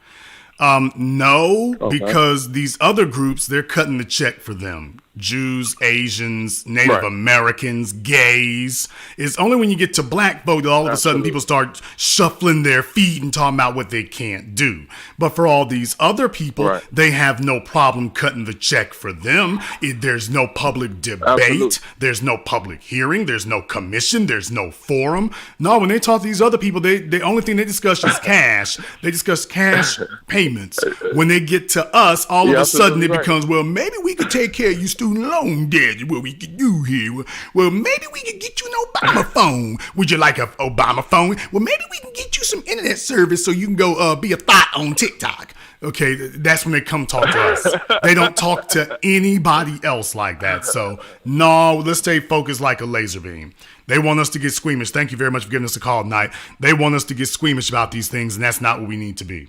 No, Okay. because these other groups, they're cutting the check for them. Jews, Asians, Native Right. Americans, gays. It's only when you get to black folk that all of a sudden people start shuffling their feet and talking about what they can't do. But for all these other people, Right. they have no problem cutting the check for them. There's no public debate. Absolutely. There's no public hearing. There's no commission. There's no forum. No, when they talk to these other people, the only thing they discuss is cash. They discuss cash payments. When they get to us, all of a sudden it absolutely right. becomes, well, maybe we could take care of your student loan debt. What we could do here? Well, maybe we could get you an Obama phone. Would you like an Obama phone? Well, maybe we can get you some internet service so you can go be a thought on TikTok. Okay, that's when they come talk to us. They don't talk to anybody else like that. So, no, let's stay focused like a laser beam. They want us to get squeamish. Thank you very much for giving us a call tonight. They want us to get squeamish about these things, and that's not what we need to be.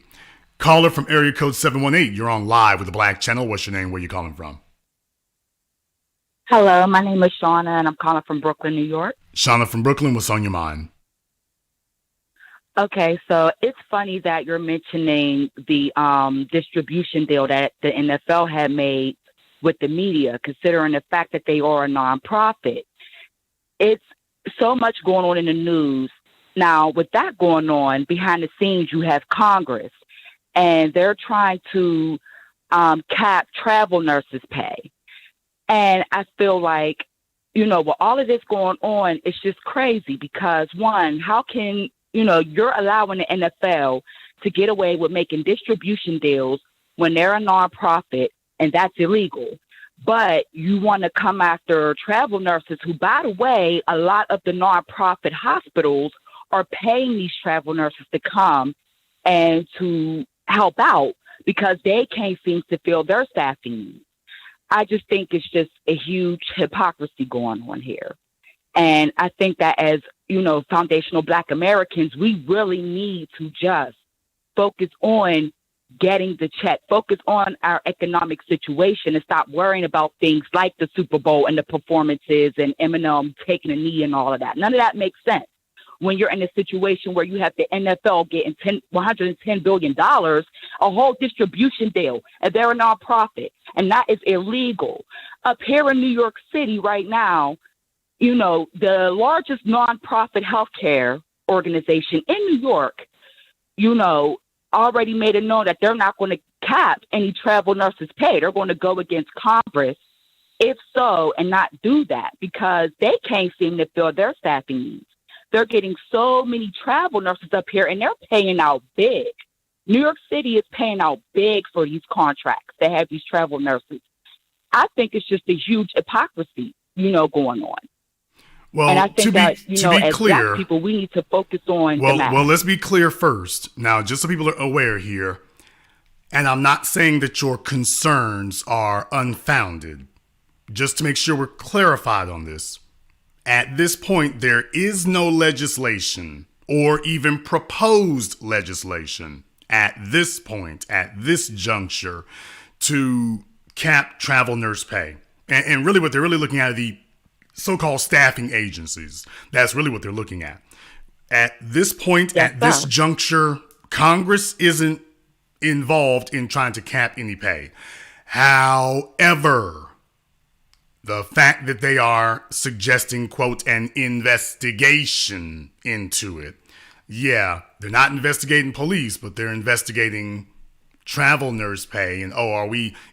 Caller from area code 718. You're on live with the Black Channel. What's your name? Where you calling from? Hello, my name is Shauna, and I'm calling from Brooklyn, New York. Shauna from Brooklyn, what's on your mind? Okay, so it's funny that you're mentioning the distribution deal that the NFL had made with the media, considering the fact that they are a nonprofit. It's so much going on in the news. Now, with that going on, behind the scenes, you have Congress, and they're trying to cap travel nurses' pay. And I feel like, with all of this going on, it's just crazy because, one, how can, you're allowing the NFL to get away with making distribution deals when they're a nonprofit, and that's illegal. But you want to come after travel nurses who, by the way, a lot of the nonprofit hospitals are paying these travel nurses to come and to help out because they can't seem to fill their staffing needs. I just think it's just a huge hypocrisy going on here. And I think that as, foundational Black Americans, we really need to just focus on getting the check, focus on our economic situation and stop worrying about things like the Super Bowl and the performances and Eminem taking a knee and all of that. None of that makes sense when you're in a situation where you have the NFL getting $110 billion, a whole distribution deal, and they're a nonprofit, and that is illegal. Up here in New York City right now, the largest nonprofit healthcare organization in New York, already made it known that they're not going to cap any travel nurses' pay. They're going to go against Congress, if so, and not do that because they can't seem to fill their staffing needs. They're getting so many travel nurses up here, and they're paying out big. New York City is paying out big for these contracts to have these travel nurses. I think it's just a huge hypocrisy, going on. Well, and I think that, as clear, Black people, we need to focus on the matter. Well, let's be clear first. Now, just so people are aware here, and I'm not saying that your concerns are unfounded. Just to make sure we're clarified on this. At this point, there is no legislation or even proposed legislation at this point, at this juncture, to cap travel nurse pay. And really what they're really looking at are the so-called staffing agencies. That's really what they're looking at. At this point, at this juncture, Congress isn't involved in trying to cap any pay. However, the fact that they are suggesting, quote, an investigation into it. Yeah, they're not investigating police, but they're investigating travel nurse pay. And,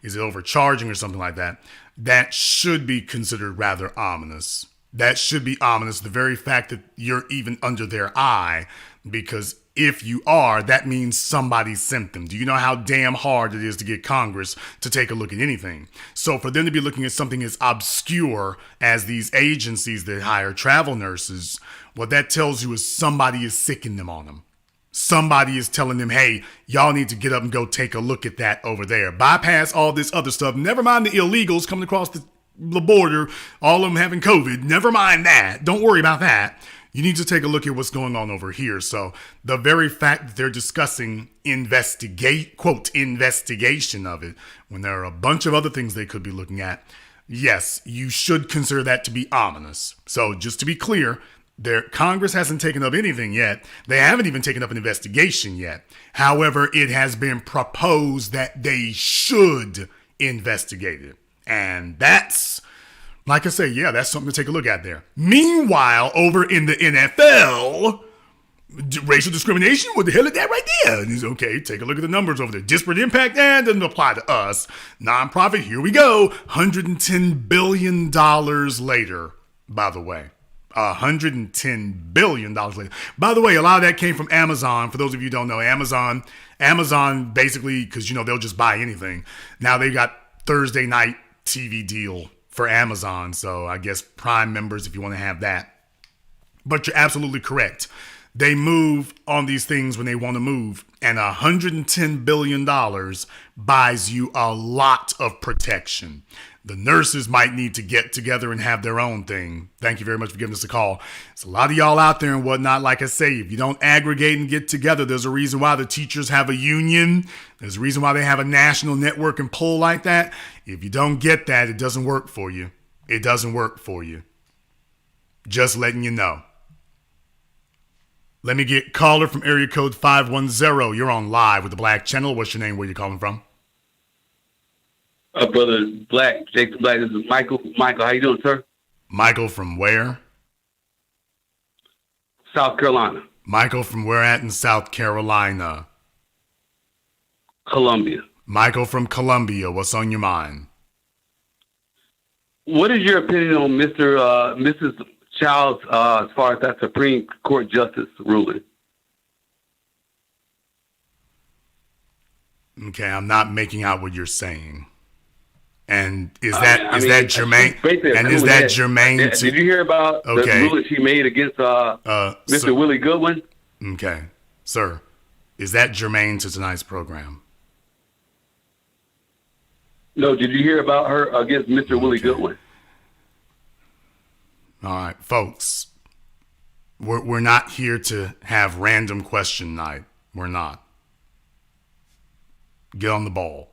is it overcharging or something like that? That should be considered rather ominous. That should be ominous. The very fact that you're even under their eye, because If you are, that means somebody sent them. Do you know how damn hard it is to get Congress to take a look at anything? So for them to be looking at something as obscure as these agencies that hire travel nurses, what that tells you is somebody is sicking them on them. Somebody is telling them, hey, y'all need to get up and go take a look at that over there. Bypass all this other stuff. Never mind the illegals coming across the border, all of them having COVID. Never mind that. Don't worry about that. You need to take a look at what's going on over here. So the very fact that they're discussing investigation of it, when there are a bunch of other things they could be looking at, yes, you should consider that to be ominous. So just to be clear, Congress hasn't taken up anything yet. They haven't even taken up an investigation yet. However, it has been proposed that they should investigate it. And that's, like I say, yeah, that's something to take a look at there. Meanwhile, over in the NFL, racial discrimination, what the hell is that right there? And he's okay, take a look at the numbers over there. Disparate impact, and doesn't apply to us. Nonprofit, here we go. $110 billion later, by the way. $110 billion later. By the way, a lot of that came from Amazon. For those of you who don't know, Amazon basically, because, they'll just buy anything. Now they've got Thursday night TV deal for Amazon. So I guess Prime members, if you want to have that. But you're absolutely correct. They move on these things when they want to move. And $110 billion buys you a lot of protection. The nurses might need to get together and have their own thing. Thank you very much for giving us a call. There's a lot of y'all out there and whatnot. Like I say, if you don't aggregate and get together, there's a reason why the teachers have a union. There's a reason why they have a national network and pull like that. If you don't get that, it doesn't work for you. It doesn't work for you. Just letting you know. Let me get caller from area code 510. You're on live with the Black Channel. What's your name? Where you calling from? Brother Black, Jake the Black. This is Michael. Michael, how you doing, sir? Michael from where? South Carolina. Michael from where at in South Carolina? Columbia. Michael from Columbia. What's on your mind? What is your opinion on Mrs. Childs as far as that Supreme Court justice ruling? Okay, I'm not making out what you're saying. And is that germane? And is that germane to? Did you hear about the ruling she made against Mr. Willie Goodwin? Okay, sir, is that germane to tonight's program? No, did you hear about her against Mr. Willie Goodwin? All right, folks, we're not here to have random question night. We're not. Get on the ball.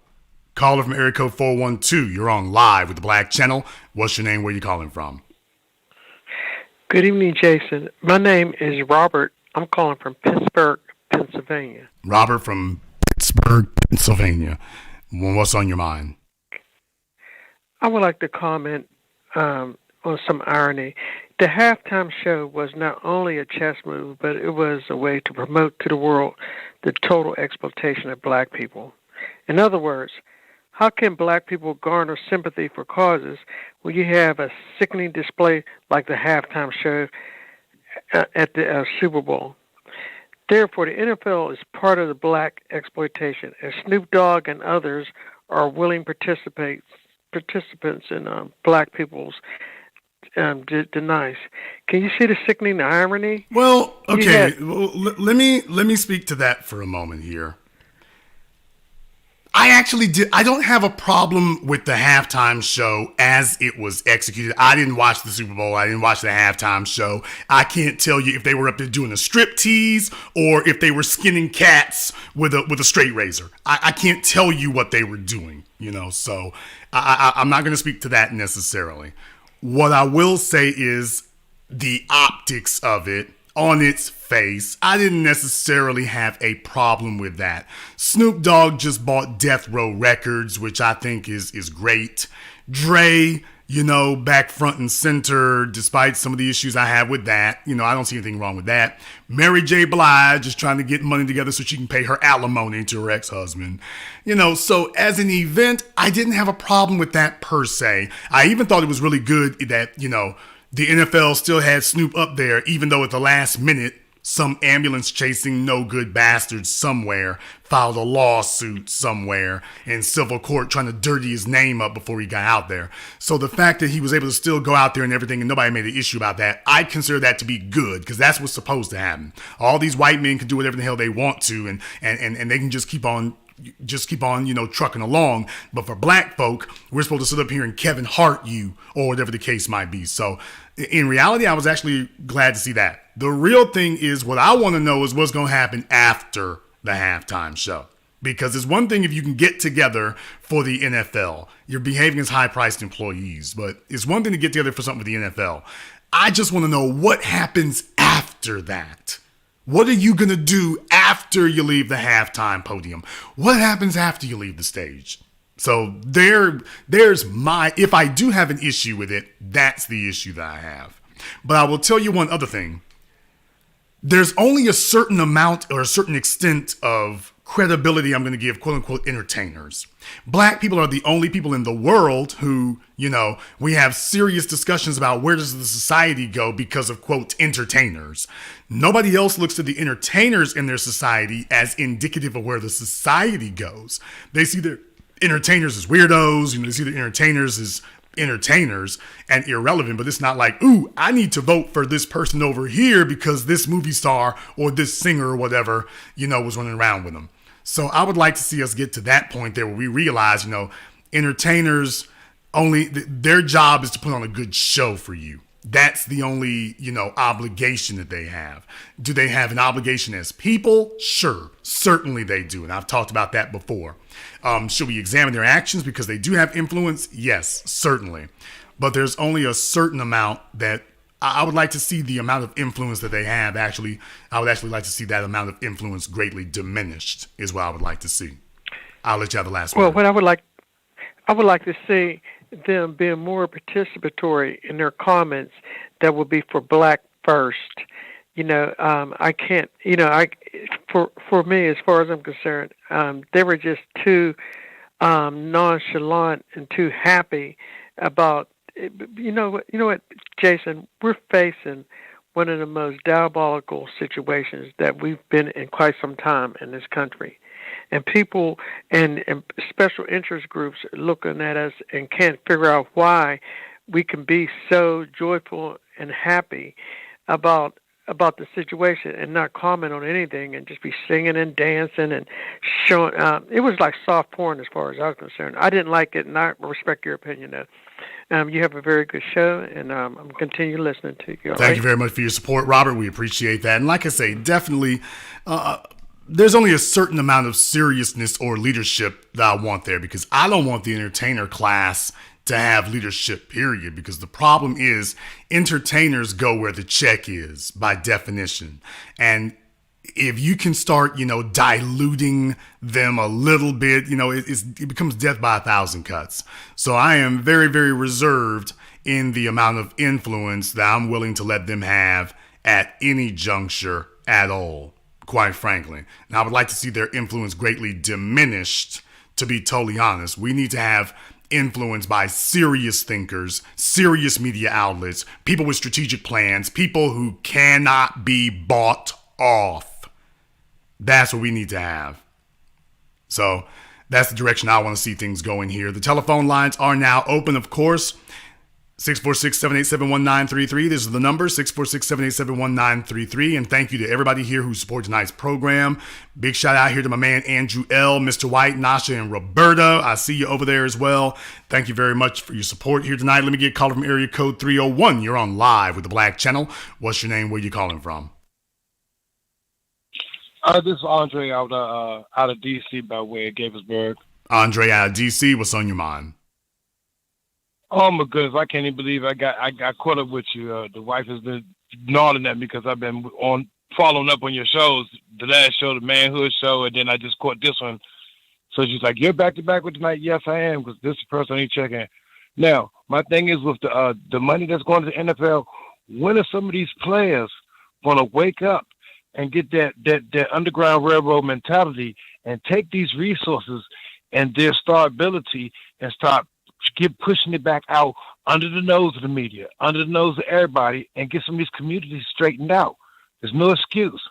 Caller from area code 412. You're on live with the Black Channel. What's your name? Where you calling from? Good evening, Jason. My name is Robert. I'm calling from Pittsburgh, Pennsylvania. Robert from Pittsburgh, Pennsylvania. What's on your mind? I would like to comment on some irony. The halftime show was not only a chess move, but it was a way to promote to the world the total exploitation of black people. In other words, how can black people garner sympathy for causes when you have a sickening display like the halftime show at the Super Bowl? Therefore, the NFL is part of the black exploitation, and Snoop Dogg and others are willing participants in black people's denies. Can you see the sickening irony? Well, okay. Let me speak to that for a moment here. I don't have a problem with the halftime show as it was executed. I didn't watch the Super Bowl. I didn't watch the halftime show. I can't tell you if they were up there doing a strip tease or if they were skinning cats with a straight razor. I can't tell you what they were doing, so I'm not going to speak to that necessarily. What I will say is the optics of it on its face, I didn't necessarily have a problem with that. Snoop Dogg just bought Death Row Records, which I think is great. Dre, back front and center, despite some of the issues I have with that. I don't see anything wrong with that. Mary J. Blige is trying to get money together so she can pay her alimony to her ex-husband. So as an event, I didn't have a problem with that per se. I even thought it was really good that, the NFL still had Snoop up there, even though at the last minute, Some ambulance chasing no good bastard somewhere filed a lawsuit somewhere in civil court trying to dirty his name up before he got out there. So the fact that he was able to still go out there and everything and nobody made an issue about that, I consider that to be good, because that's what's supposed to happen. All these white men can do whatever the hell they want to, and they can just keep on, trucking along. But for black folk, we're supposed to sit up here and Kevin Hart you, or whatever the case might be. So in reality, I was actually glad to see that. The real thing is, what I want to know is what's going to happen after the halftime show. Because it's one thing if you can get together for the NFL, you're behaving as high-priced employees, but it's one thing to get together for something with the NFL. I just want to know what happens after that. What are you going to do after you leave the halftime podium? What happens after you leave the stage? So there's if I do have an issue with it, that's the issue that I have. But I will tell you one other thing. There's only a certain amount or a certain extent of credibility I'm going to give quote unquote entertainers. Black people are the only people in the world who, we have serious discussions about where does the society go because of quote entertainers. Nobody else looks at the entertainers in their society as indicative of where the society goes. They see their entertainers as weirdos, they see the entertainers as entertainers and irrelevant, but it's not like, ooh, I need to vote for this person over here because this movie star or this singer or whatever, was running around with them. So I would like to see us get to that point there where we realize, entertainers only, their job is to put on a good show for you. That's the only, obligation that they have. Do they have an obligation as people? Sure. Certainly they do. And I've talked about that before. Should we examine their actions because they do have influence? Yes, certainly. But there's only a certain amount that I would like to see the amount of influence that they have. Actually, I would actually like to see that amount of influence greatly diminished is what I would like to see. I'll let you have the last word. Well, what I would like to see them being more participatory in their comments that would be for black first. I can't, for me, as far as I'm concerned, they were just too nonchalant and too happy about, you know what, Jason, we're facing one of the most diabolical situations that we've been in quite some time in this country. And people and special interest groups are looking at us and can't figure out why we can be so joyful and happy about the situation and not comment on anything and just be singing and dancing and showing. It was like soft porn as far as I was concerned. I didn't like it, and I respect your opinion, though. You have a very good show, and I'm going to continue listening to you. Thank you very much for your support, Robert. We appreciate that. And like I say, definitely, there's only a certain amount of seriousness or leadership that I want there, because I don't want the entertainer class to have leadership, period, because the problem is entertainers go where the check is by definition. And if you can start, diluting them a little bit, it becomes death by 1,000 cuts. So I am very, very reserved in the amount of influence that I'm willing to let them have at any juncture at all, quite frankly. And I would like to see their influence greatly diminished, to be totally honest. We need to have influenced by serious thinkers, serious media outlets, people with strategic plans, people who cannot be bought off. That's what we need to have. So that's the direction I want to see things going here. The telephone lines are now open, of course. 646-787-1933. This is the number, 646-787-1933. And thank you to everybody here who supported tonight's program. Big shout out here to my man Andrew L., Mr. White, Nasha, and Roberta. I see you over there as well. Thank you very much for your support here tonight. Let me get a caller from area code 301. You're on live with the Black Channel. What's your name? Where you calling from? This is Andre out of D.C. by way of Gaithersburg. Andre out of D.C., what's on your mind? Oh my goodness, I can't even believe I got caught up with you. The wife has been gnawing at me because I've been following up on your shows. The last show, the Manhood show, and then I just caught this one. So she's like, "You're back to back with tonight." Yes, I am, because this is the person I need to check in. Now, my thing is with the money that's going to the NFL. When are some of these players going to wake up and get that Underground Railroad mentality and take these resources and their starability and start pushing it back out under the nose of the media, under the nose of everybody, and get some of these communities straightened out? There's no excuse.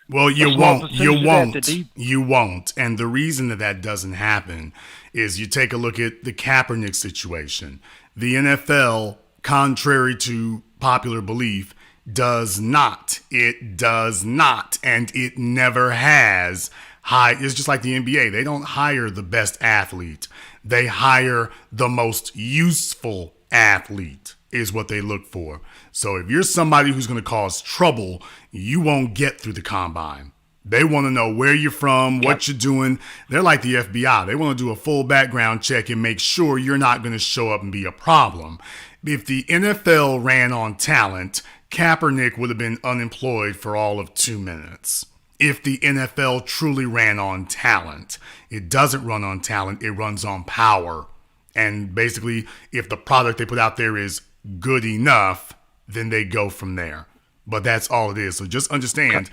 Well, you A small won't. percentage You of that won't. that they- You won't. And the reason that that doesn't happen is you take a look at the Kaepernick situation. The NFL, contrary to popular belief, does not. It does not. And it never has. It's just like the NBA. They don't hire the best athlete. They hire the most useful athlete is what they look for. So if you're somebody who's going to cause trouble, you won't get through the combine. They want to know where you're from, what you're doing. They're like the FBI. They want to do a full background check and make sure you're not going to show up and be a problem. If the NFL ran on talent, Kaepernick would have been unemployed for all of 2 minutes. If the NFL truly ran on talent, it doesn't run on talent, it runs on power. And basically, if the product they put out there is good enough, then they go from there. But that's all it is. So just understand,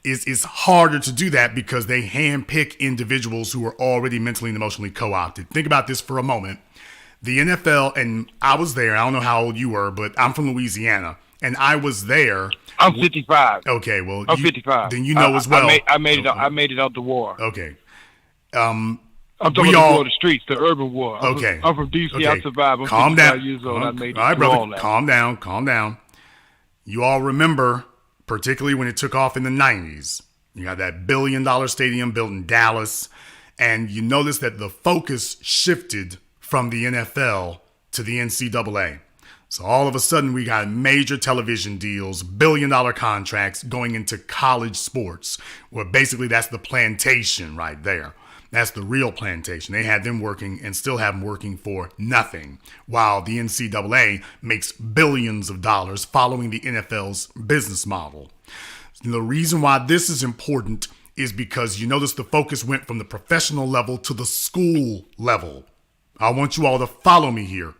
it's harder to do that because they handpick individuals who are already mentally and emotionally co-opted. Think about this for a moment. The NFL, and I was there, I don't know how old you were, but I'm from Louisiana, and I was there. I'm 55. Okay, well, I'm 55. Then you know as well. I made it out the war. Okay. I'm talking about the war of the streets, the urban war. I'm from D.C. Okay. I survived. I'm Calm 55 down. years old. I made it all right, through brother. all that. Calm down. You all remember, particularly when it took off in the 90s, you got that $1 billion stadium built in Dallas, and you notice that the focus shifted from the NFL to the NCAA. So all of a sudden, we got major television deals, $1 billion contracts going into college sports, where basically that's the plantation right there. That's the real plantation. They had them working and still have them working for nothing, while the NCAA makes billions of dollars following the NFL's business model. The reason why this is important is because you notice the focus went from the professional level to the school level. I want you all to follow me here.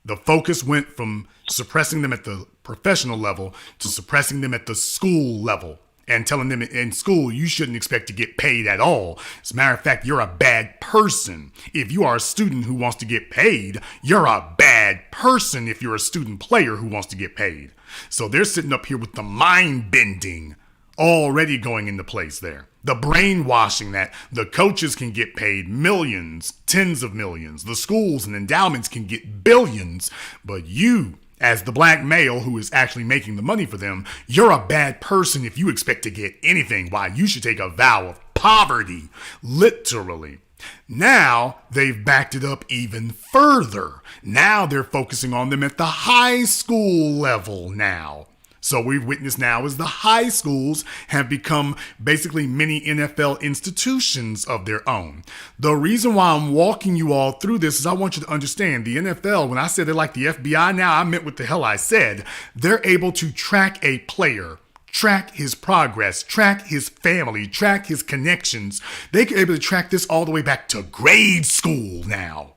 The focus went from suppressing them at the professional level to suppressing them at the school level and telling them in school you shouldn't expect to get paid at all. As a matter of fact, you're a bad person. If you are a student who wants to get paid, you're a bad person if you're a student player who wants to get paid. So they're sitting up here with the mind bending already going into place there. The brainwashing that the coaches can get paid millions, tens of millions. The schools and endowments can get billions. But you, as the black male who is actually making the money for them, you're a bad person if you expect to get anything. Why, you should take a vow of poverty, literally. Now they've backed it up even further. Now they're focusing on them at the high school level now. So we've witnessed now as the high schools have become basically mini NFL institutions of their own. The reason why I'm walking you all through this is I want you to understand the NFL, when I said they're like the FBI now, I meant what the hell I said. They're able to track a player, track his progress, track his family, track his connections. They're able to track this all the way back to grade school now.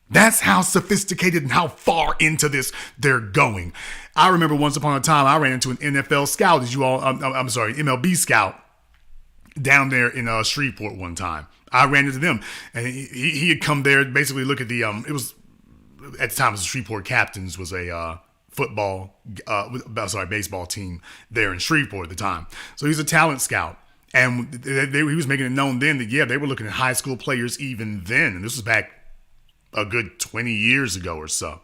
That's how sophisticated and how far into this they're going. I remember once upon a time I ran into an NFL scout, MLB scout down there in Shreveport one time. I ran into them, and he had come there to basically look at the it was at the time it was the Shreveport Captains was a baseball team there in Shreveport at the time. So he's a talent scout. And he was making it known then that, they were looking at high school players even then. And this was back a good 20 years ago or so.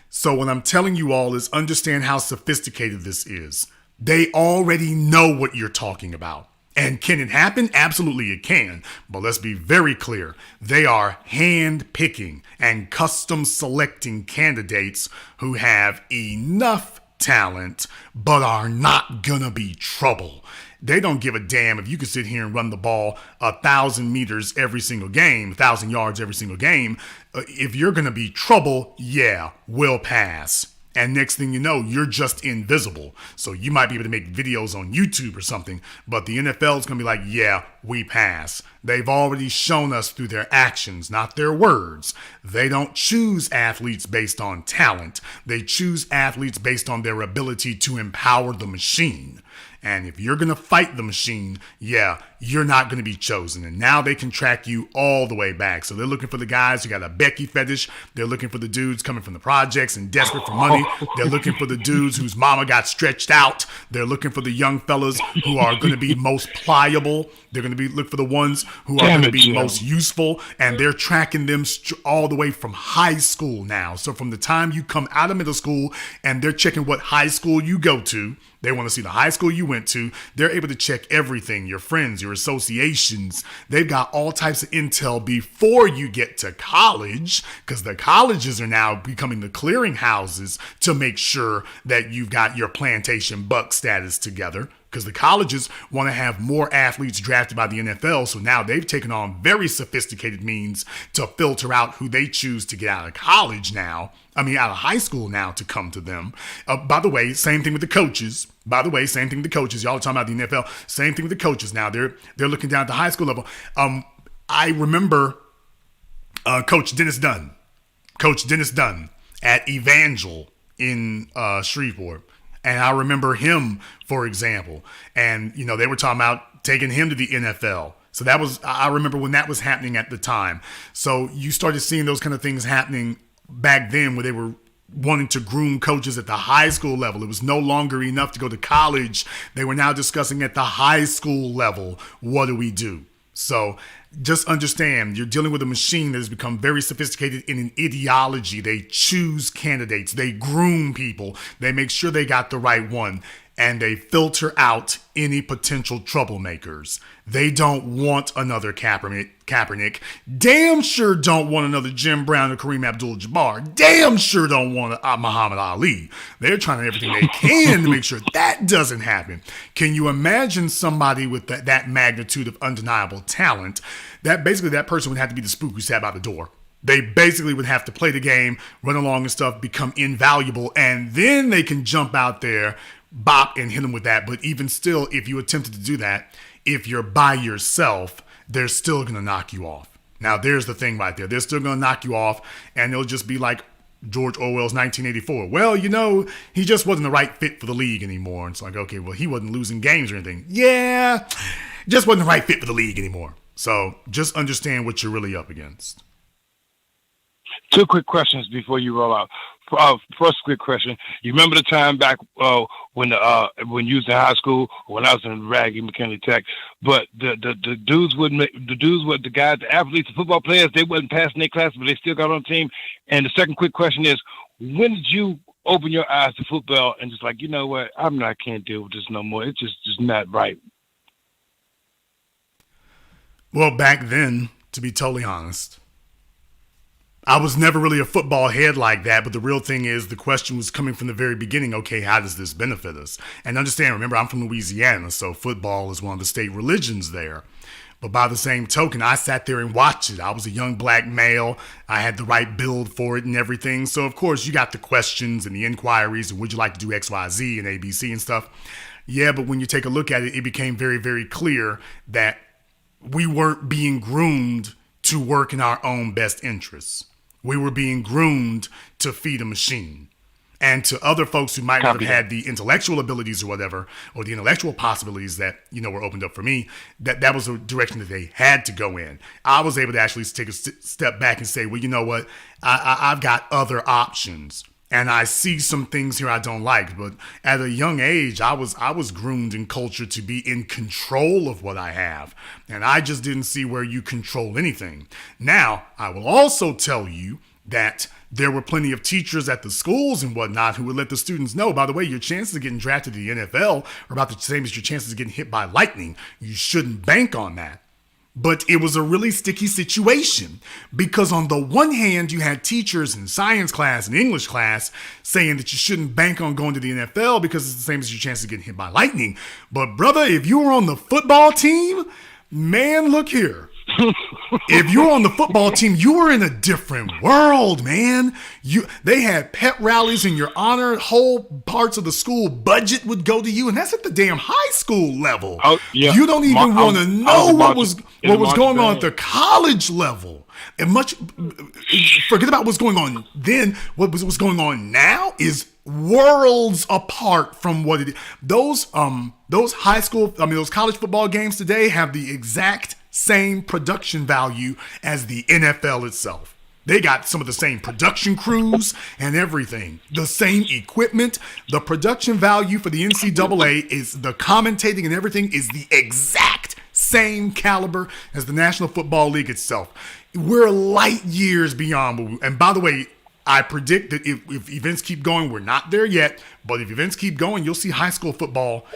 So what I'm telling you all is understand how sophisticated this is. They already know what you're talking about. And can it happen? Absolutely it can. But let's be very clear. They are hand-picking and custom selecting candidates who have enough talent but are not gonna be trouble. They don't give a damn if you can sit here and run the ball 1,000 meters every single game, 1,000 yards every single game. If you're going to be trouble, we'll pass. And next thing you know, you're just invisible. So you might be able to make videos on YouTube or something, but the NFL is going to be like, we pass. They've already shown us through their actions, not their words. They don't choose athletes based on talent. They choose athletes based on their ability to empower the machine. And if you're going to fight the machine, yeah, you're not going to be chosen. And now they can track you all the way back. So they're looking for the guys who got a Becky fetish. They're looking for the dudes coming from the projects and desperate for money. They're looking for the dudes whose mama got stretched out. They're looking for the young fellas who are going to be most pliable. They're going to look for the ones who are going to be most useful. And they're tracking them all the way from high school now. So from the time you come out of middle school and they're checking what high school you go to, they want to see the high school you went to. They're able to check everything, your friends, your associations. They've got all types of intel before you get to college, because the colleges are now becoming the clearinghouses to make sure that you've got your plantation buck status together. Because the colleges want to have more athletes drafted by the NFL, so now they've taken on very sophisticated means to filter out who they choose to get out of college now. I mean, out of high school now to come to them. By the way, same thing with the coaches. Y'all are talking about the NFL. Same thing with the coaches now. They're looking down at the high school level. I remember Coach Dennis Dunn at Evangel in Shreveport. And I remember him, for example. And, they were talking about taking him to the NFL. So I remember when that was happening at the time. So you started seeing those kind of things happening back then where they were wanting to groom coaches at the high school level. It was no longer enough to go to college. They were now discussing at the high school level, what do we do? So just understand, you're dealing with a machine that has become very sophisticated in an ideology. They choose candidates. They groom people. They make sure they got the right one. And they filter out any potential troublemakers. They don't want another Kaepernick. Damn sure don't want another Jim Brown or Kareem Abdul-Jabbar. Damn sure don't want Muhammad Ali. They're trying to do everything they can to make sure that doesn't happen. Can you imagine somebody with that magnitude of undeniable talent? That basically that person would have to be the spook who sat by the door. They basically would have to play the game, run along and stuff, become invaluable, and then they can jump out there, bop, and hit them with that. But even still, if you attempted to do that, if you're by yourself, they're still going to knock you off. Now, there's the thing right there. They're still going to knock you off, and it'll just be like George Orwell's 1984. Well, he just wasn't the right fit for the league anymore. It's like, okay, well, he wasn't losing games or anything. Yeah, just wasn't the right fit for the league anymore. So just understand what you're really up against. Two quick questions before you roll out. First quick question. You remember the time back when you was in high school, when I was in Raggy McKinley Tech, but the athletes, the football players, they wasn't passing their class, but they still got on the team. And the second quick question is, when did you open your eyes to football and just like, you know what, I can't deal with this no more. It's just not right. Well, back then, to be totally honest, I was never really a football head like that, but the real thing is the question was coming from the very beginning, okay, how does this benefit us? And understand, remember, I'm from Louisiana, so football is one of the state religions there. But by the same token, I sat there and watched it. I was a young black male. I had the right build for it and everything. So, of course, you got the questions and the inquiries and would you like to do X, Y, Z and ABC and stuff. Yeah, but when you take a look at it, it became very, very clear that we weren't being groomed to work in our own best interests. We were being groomed to feed a machine. And to other folks who might not have had the intellectual abilities or whatever, or the intellectual possibilities that, were opened up for me, that was a direction that they had to go in. I was able to actually take a step back and say, well, you know what? I've got other options. And I see some things here I don't like. But at a young age, I was groomed and cultured to be in control of what I have. And I just didn't see where you control anything. Now, I will also tell you that there were plenty of teachers at the schools and whatnot who would let the students know, by the way, your chances of getting drafted to the NFL are about the same as your chances of getting hit by lightning. You shouldn't bank on that. But it was a really sticky situation because on the one hand, you had teachers in science class and English class saying that you shouldn't bank on going to the NFL because it's the same as your chances of getting hit by lightning. But brother, if you were on the football team, man, look here. If you were on the football team, you were in a different world, man. They had pep rallies in your honor. Whole parts of the school budget would go to you, and that's at the damn high school level. Oh, yeah. You don't even want to know what was going on at the college level. And forget about what's going on then. What's going on now is worlds apart from what it is. Those those college football games today have the exact same production value as the NFL itself. They got some of the same production crews and everything, the same equipment. The production value for the NCAA is the commentating and everything is the exact same caliber as the National Football League itself. We're light years beyond. And by the way, I predict that if events keep going, we're not there yet, but if events keep going, you'll see high school football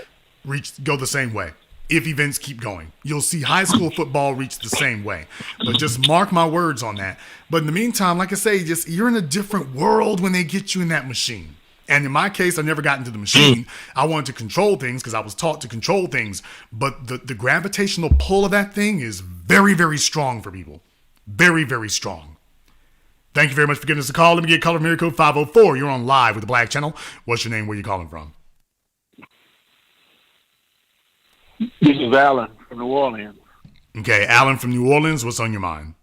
go the same way. If events keep going, you'll see high school football reach the same way. But just mark my words on that. But in the meantime, like I say, just you're in a different world when they get you in that machine. And in my case, I never got into the machine. I wanted to control things because I was taught to control things. But the gravitational pull of that thing is very, very strong for people. Very, very strong. Thank you very much for giving us a call. Let me get a caller from area code 504. You're on live with the Black Channel. What's your name? Where you calling from? This is Alan from New Orleans. Okay, Alan from New Orleans. What's on your mind?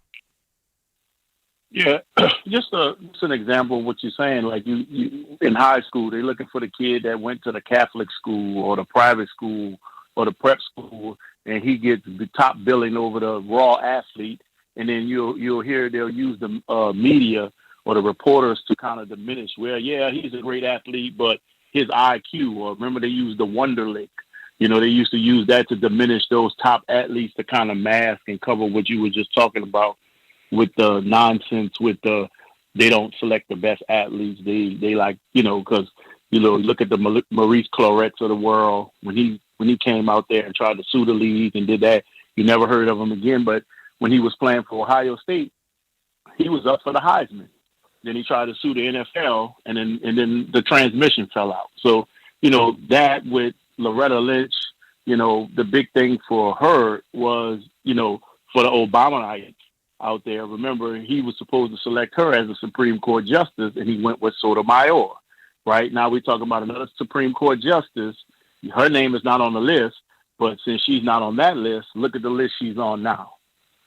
Yeah, just an example of what you're saying. Like you in high school, they're looking for the kid that went to the Catholic school or the private school or the prep school, and he gets the top billing over the raw athlete. And then you'll hear they'll use the media or the reporters to kind of diminish. Well, yeah, he's a great athlete, but his IQ, or remember they used the Wonderlic. You know, they used to use that to diminish those top athletes to kind of mask and cover what you were just talking about with the nonsense with they don't select the best athletes. They like, because, look at the Maurice Claretts of the world. When he came out there and tried to sue the league and did that, you never heard of him again. But when he was playing for Ohio State, he was up for the Heisman. Then he tried to sue the NFL, and then the transmission fell out. So, that with Loretta Lynch, the big thing for her was, for the Obamaites out there. Remember, he was supposed to select her as a Supreme Court justice, and he went with Sotomayor. Right now, we're talking about another Supreme Court justice. Her name is not on the list, but since she's not on that list, look at the list she's on now.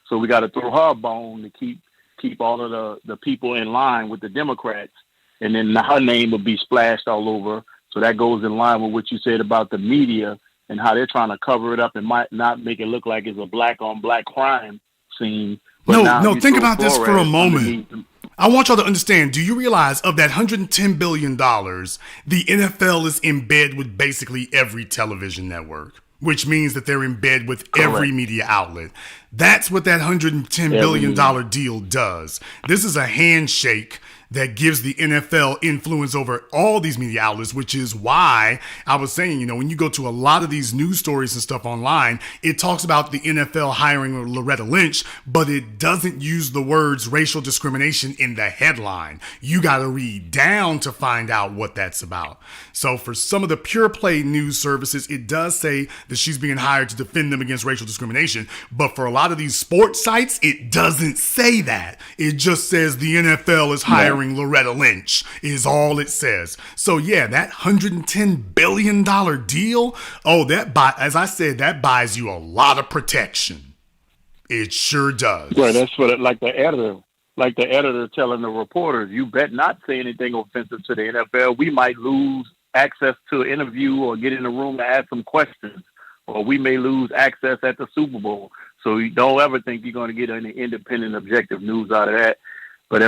So we got to throw her a bone to keep all of the people in line with the Democrats, and then her name will be splashed all over. So that goes in line with what you said about the media and how they're trying to cover it up and might not make it look like it's a black-on-black crime scene. But No, think about this for a moment. I want y'all to understand, do you realize of that $110 billion, the NFL is in bed with basically every television network, which means that they're in bed with every media outlet. That's what that $110 billion deal does. This is a handshake that gives the NFL influence over all these media outlets, which is why I was saying, when you go to a lot of these news stories and stuff online, it talks about the NFL hiring Loretta Lynch, but it doesn't use the words racial discrimination in the headline. You got to read down to find out what that's about. So for some of the pure play news services, it does say that she's being hired to defend them against racial discrimination. But for a lot of these sports sites, it doesn't say that. It just says the NFL is hiring Loretta Lynch is all it says. So yeah, that $110 billion deal, as I said, that buys you a lot of protection. It sure does. Right, that's what like the editor telling the reporters, you bet not say anything offensive to the NFL. We might lose access to an interview or get in the room to ask some questions, or we may lose access at the Super Bowl. So you don't ever think you're going to get any independent, objective news out of that. But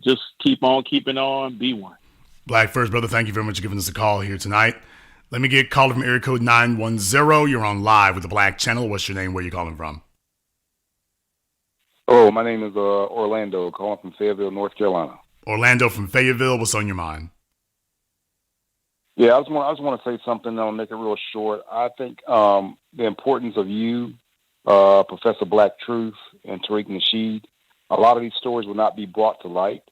just keep on keeping on. Be one. Black First, brother, thank you very much for giving us a call here tonight. Let me get a caller from area code 910. You're on live with the Black Channel. What's your name? Where are you calling from? Oh, my name is Orlando, calling from Fayetteville, North Carolina. Orlando from Fayetteville. What's on your mind? Yeah, I just want to say something. I'll make it real short. I think the importance of you, Professor Black Truth, and Tariq Nasheed. A lot of these stories will not be brought to light,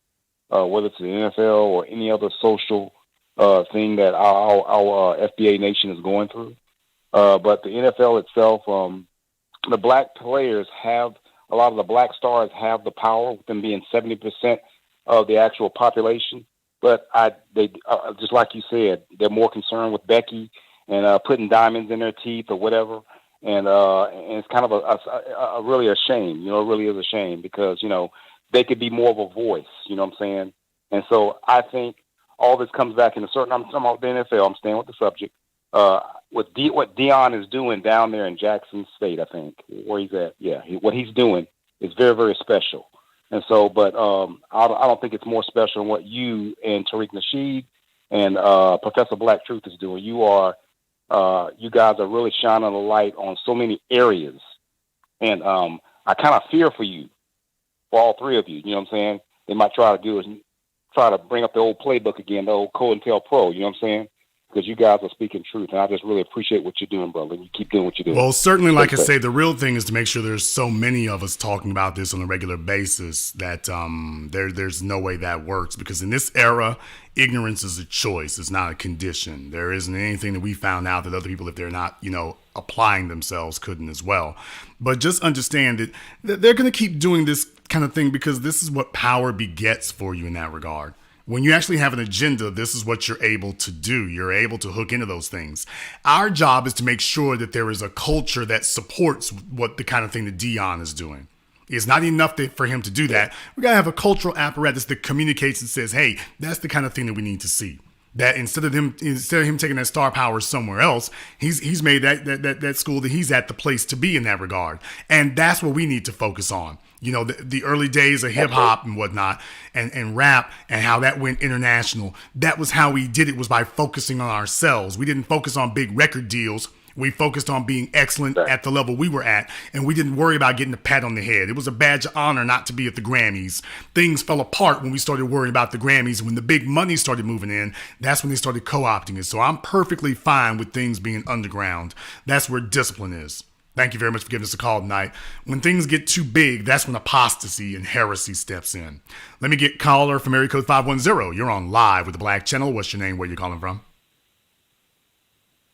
whether it's the NFL or any other social thing that our FBA nation is going through. But the NFL itself, the black players have, a lot of the black stars have the power, with them being 70% of the actual population. But they just like you said, they're more concerned with Becky and putting diamonds in their teeth or whatever. And it's kind of a really a shame, it really is a shame because, they could be more of a voice, you know what I'm saying? And so I think all this comes back in a certain. I'm talking about the NFL. I'm staying with the subject. What Dion is doing down there in Jackson State, I think, where he's at. Yeah, what he's doing is very, very special. And so, but I don't think it's more special than what you and Tariq Nasheed and Professor Black Truth is doing. You guys are really shining a light on so many areas, and I kind of fear for you, for all three of you. You know what I'm saying? They might try to bring up the old playbook again, the old COINTELPRO. You know what I'm saying? Because you guys are speaking truth, and I just really appreciate what you're doing, brother. You keep doing what you're doing. Well, certainly, like I say, the real thing is to make sure there's so many of us talking about this on a regular basis that there's no way that works. Because in this era, ignorance is a choice. It's not a condition. There isn't anything that we found out that other people, if they're not, applying themselves, couldn't as well. But just understand that they're going to keep doing this kind of thing because this is what power begets for you in that regard. When you actually have an agenda, this is what you're able to do. You're able to hook into those things. Our job is to make sure that there is a culture that supports what the kind of thing that Dion is doing. It's not enough for him to do that. We got to have a cultural apparatus that communicates and says, hey, that's the kind of thing that we need to see. That instead of him taking that star power somewhere else, he's made that school that he's at the place to be in that regard. And that's what we need to focus on. The early days of hip hop and whatnot and rap and how that went international. That was how we did it, was by focusing on ourselves. We didn't focus on big record deals. We focused on being excellent at the level we were at, and we didn't worry about getting a pat on the head. It was a badge of honor not to be at the Grammys. Things fell apart when we started worrying about the Grammys. When the big money started moving in, that's when they started co-opting it. So I'm perfectly fine with things being underground. That's where discipline is. Thank you very much for giving us a call tonight. When things get too big, that's when apostasy and heresy steps in. Let me get caller from area code 510. You're on live with the Black Channel. What's your name? Where you calling from?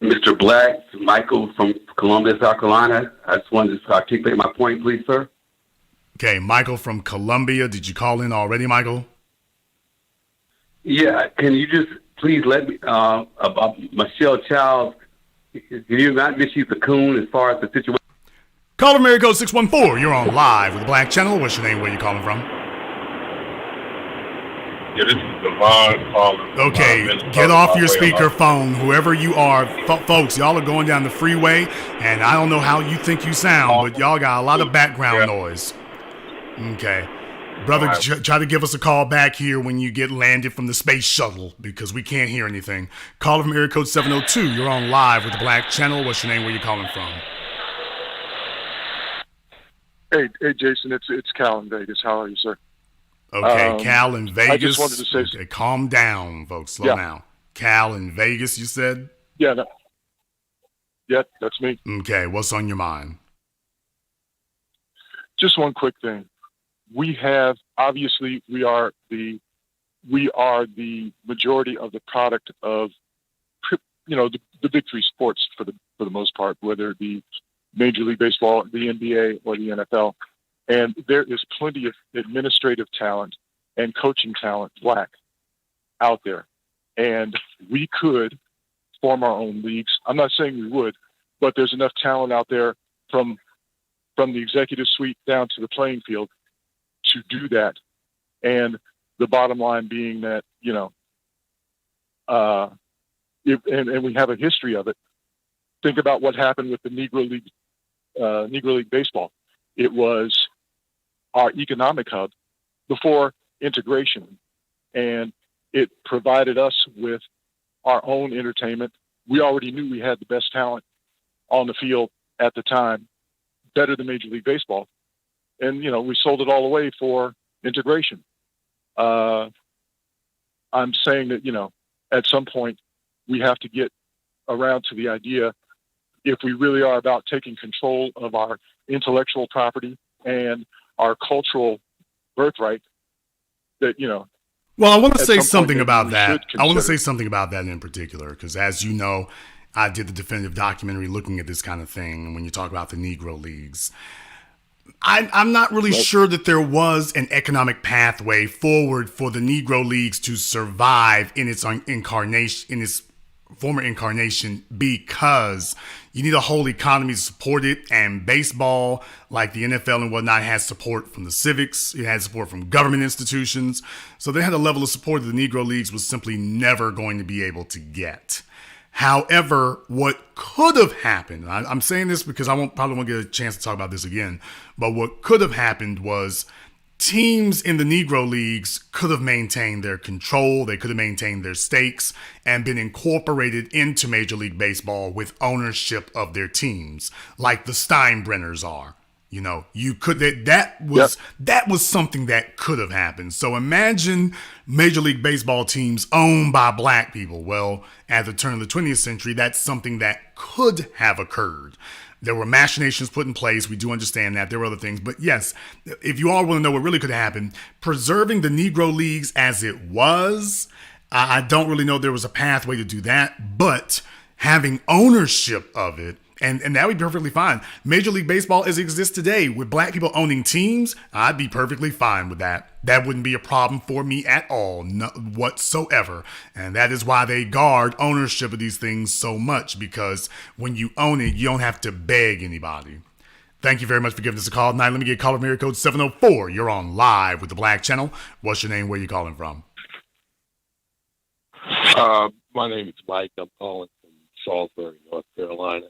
Mr. Black, Michael from Columbia, South Carolina. I just wanted to articulate my point, please, sir. Okay, Michael from Columbia. Did you call in already, Michael? Yeah, can you just please let me, about Michelle Childs, can you not miss she's a coon as far as the situation? Caller from area code 614. You're on live with the Black Channel. What's your name? Where you calling from? Yeah, this is Devon calling. Okay, get off your speakerphone, whoever you are. Folks, y'all are going down the freeway, and I don't know how you think you sound, but y'all got a lot of background noise. Okay. Brother, try to give us a call back here when you get landed from the space shuttle, because we can't hear anything. Caller from area code 702. You're on live with the Black Channel. What's your name? Where you calling from? Hey, Jason, it's Cal in Vegas. How are you, sir? Okay, Cal in Vegas. I just wanted to say... Okay, calm down, folks. Slow down. Cal in Vegas, you said? Yeah, that's me. Okay, what's on your mind? Just one quick thing. We are the majority of the product of, the big three sports for the most part, whether it be Major League Baseball, the NBA, or the NFL. And there is plenty of administrative talent and coaching talent, Black, out there. And we could form our own leagues. I'm not saying we would, but there's enough talent out there from the executive suite down to the playing field to do that. And the bottom line being that, and we have a history of it. Think about what happened with the Negro League Baseball. It was our economic hub before integration, and it provided us with our own entertainment. We already knew we had the best talent on the field at the time, better than Major League Baseball. And, we sold it all away for integration. I'm saying that, at some point we have to get around to the idea, if we really are about taking control of our intellectual property and our cultural birthright, that, Well, I want to say something about that. I want to say something about that in particular, because as you know, I did the definitive documentary looking at this kind of thing. And when you talk about the Negro Leagues, I'm not really sure that there was an economic pathway forward for the Negro Leagues to survive in its incarnation, in its former incarnation, because You need a whole economy to support it. And baseball, like the NFL and whatnot, has support from the civics. It had support from government institutions. So they had a level of support that the Negro Leagues was simply never going to be able to get. However, what could have happened, I'm saying this because probably won't get a chance to talk about this again, but what could have happened was teams in the Negro Leagues could have maintained their control, they could have maintained their stakes, and been incorporated into Major League Baseball with ownership of their teams, like the Steinbrenners are. You know, you could that was something that could have happened. So imagine Major League Baseball teams owned by black people. Well, at the turn of the 20th century, that's something that could have occurred. There were machinations put in place. We do understand that. There were other things. But yes, if you all want to know what really could happen, preserving the Negro Leagues as it was, I don't really know there was a pathway to do that. But having ownership of it, and that would be perfectly fine. Major League Baseball as it exists today, with black people owning teams, I'd be perfectly fine with that. That wouldn't be a problem for me at all, whatsoever. And that is why they guard ownership of these things so much, because when you own it, you don't have to beg anybody. Thank you very much for giving us a call tonight. Let me get caller area code 704. You're on live with the Black Channel. What's your name? Where you calling from? My name is Mike. I'm calling from Salisbury, North Carolina.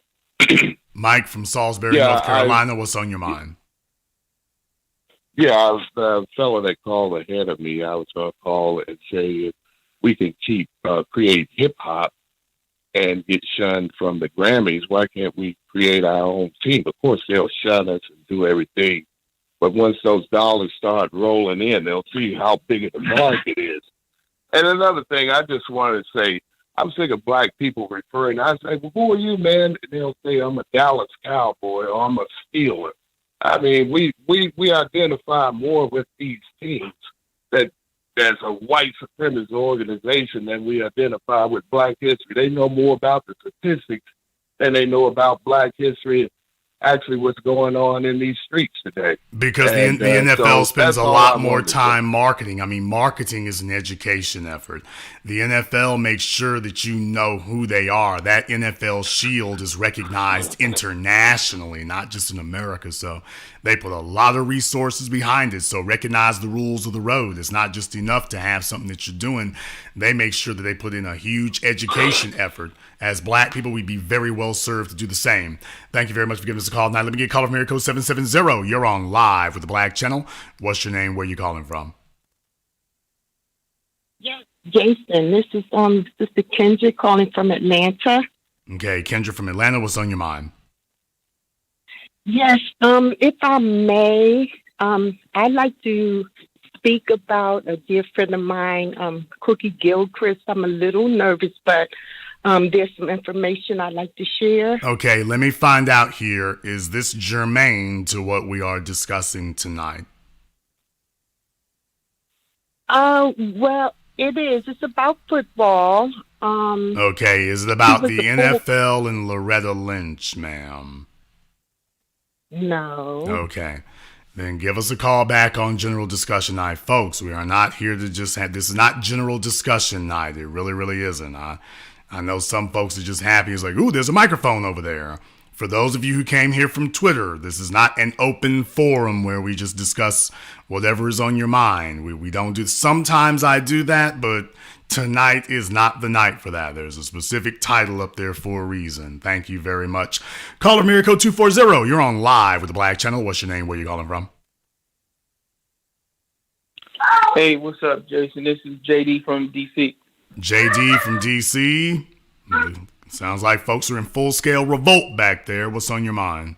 Mike from Salisbury, North Carolina. What's on your mind? Yeah, I was the fellow that called ahead of me. I was going to call and say if we can create hip hop and get shunned from the Grammys, why can't we create our own team? Of course, they'll shun us and do everything, but once those dollars start rolling in, they'll see how big of the market is. And another thing, I just wanted to say, I'm sick of black people referring. I say, well, who are you, man? And they'll say, I'm a Dallas Cowboy or I'm a Steeler. I mean, we identify more with these teams that as a white supremacist organization than we identify with black history. They know more about the statistics than they know about black history, actually what's going on in these streets today. Because the NFL spends a lot more time marketing. I mean, marketing is an education effort. The NFL makes sure that you know who they are. That NFL shield is recognized internationally, not just in America. So they put a lot of resources behind it. So recognize the rules of the road. It's not just enough to have something that you're doing. They make sure that they put in a huge education effort. As black people, we'd be very well served to do the same. Thank you very much for giving us a call. Now, let me get caller from area code 770. You're on live with the Black Channel. What's your name? Where you calling from? Yes, Jason. This is Sister Kendra calling from Atlanta. Okay, Kendra from Atlanta. What's on your mind? Yes, if I may, I'd like to speak about a dear friend of mine, Cookie Gilchrist. I'm a little nervous, but there's some information I'd like to share. Okay, let me find out here. Is this germane to what we are discussing tonight? Well, it is. It's about football. Okay, is it about the NFL and Loretta Lynch, ma'am? No. Okay. Then give us a call back on General Discussion Night. Folks, we are not here to just have, this is not General Discussion Night. It really, really isn't. I know some folks are just happy. It's like, ooh, there's a microphone over there. For those of you who came here from Twitter, this is not an open forum where we just discuss whatever is on your mind. We don't do, sometimes I do that, but tonight is not the night for that. There's a specific title up there for a reason. Thank you very much. Caller Miracle 240. You're on live with the Black Channel. What's your name? Where you calling from? Hey, what's up, Jason? This is JD from DC. JD from DC. Sounds like folks are in full-scale revolt back there. What's on your mind?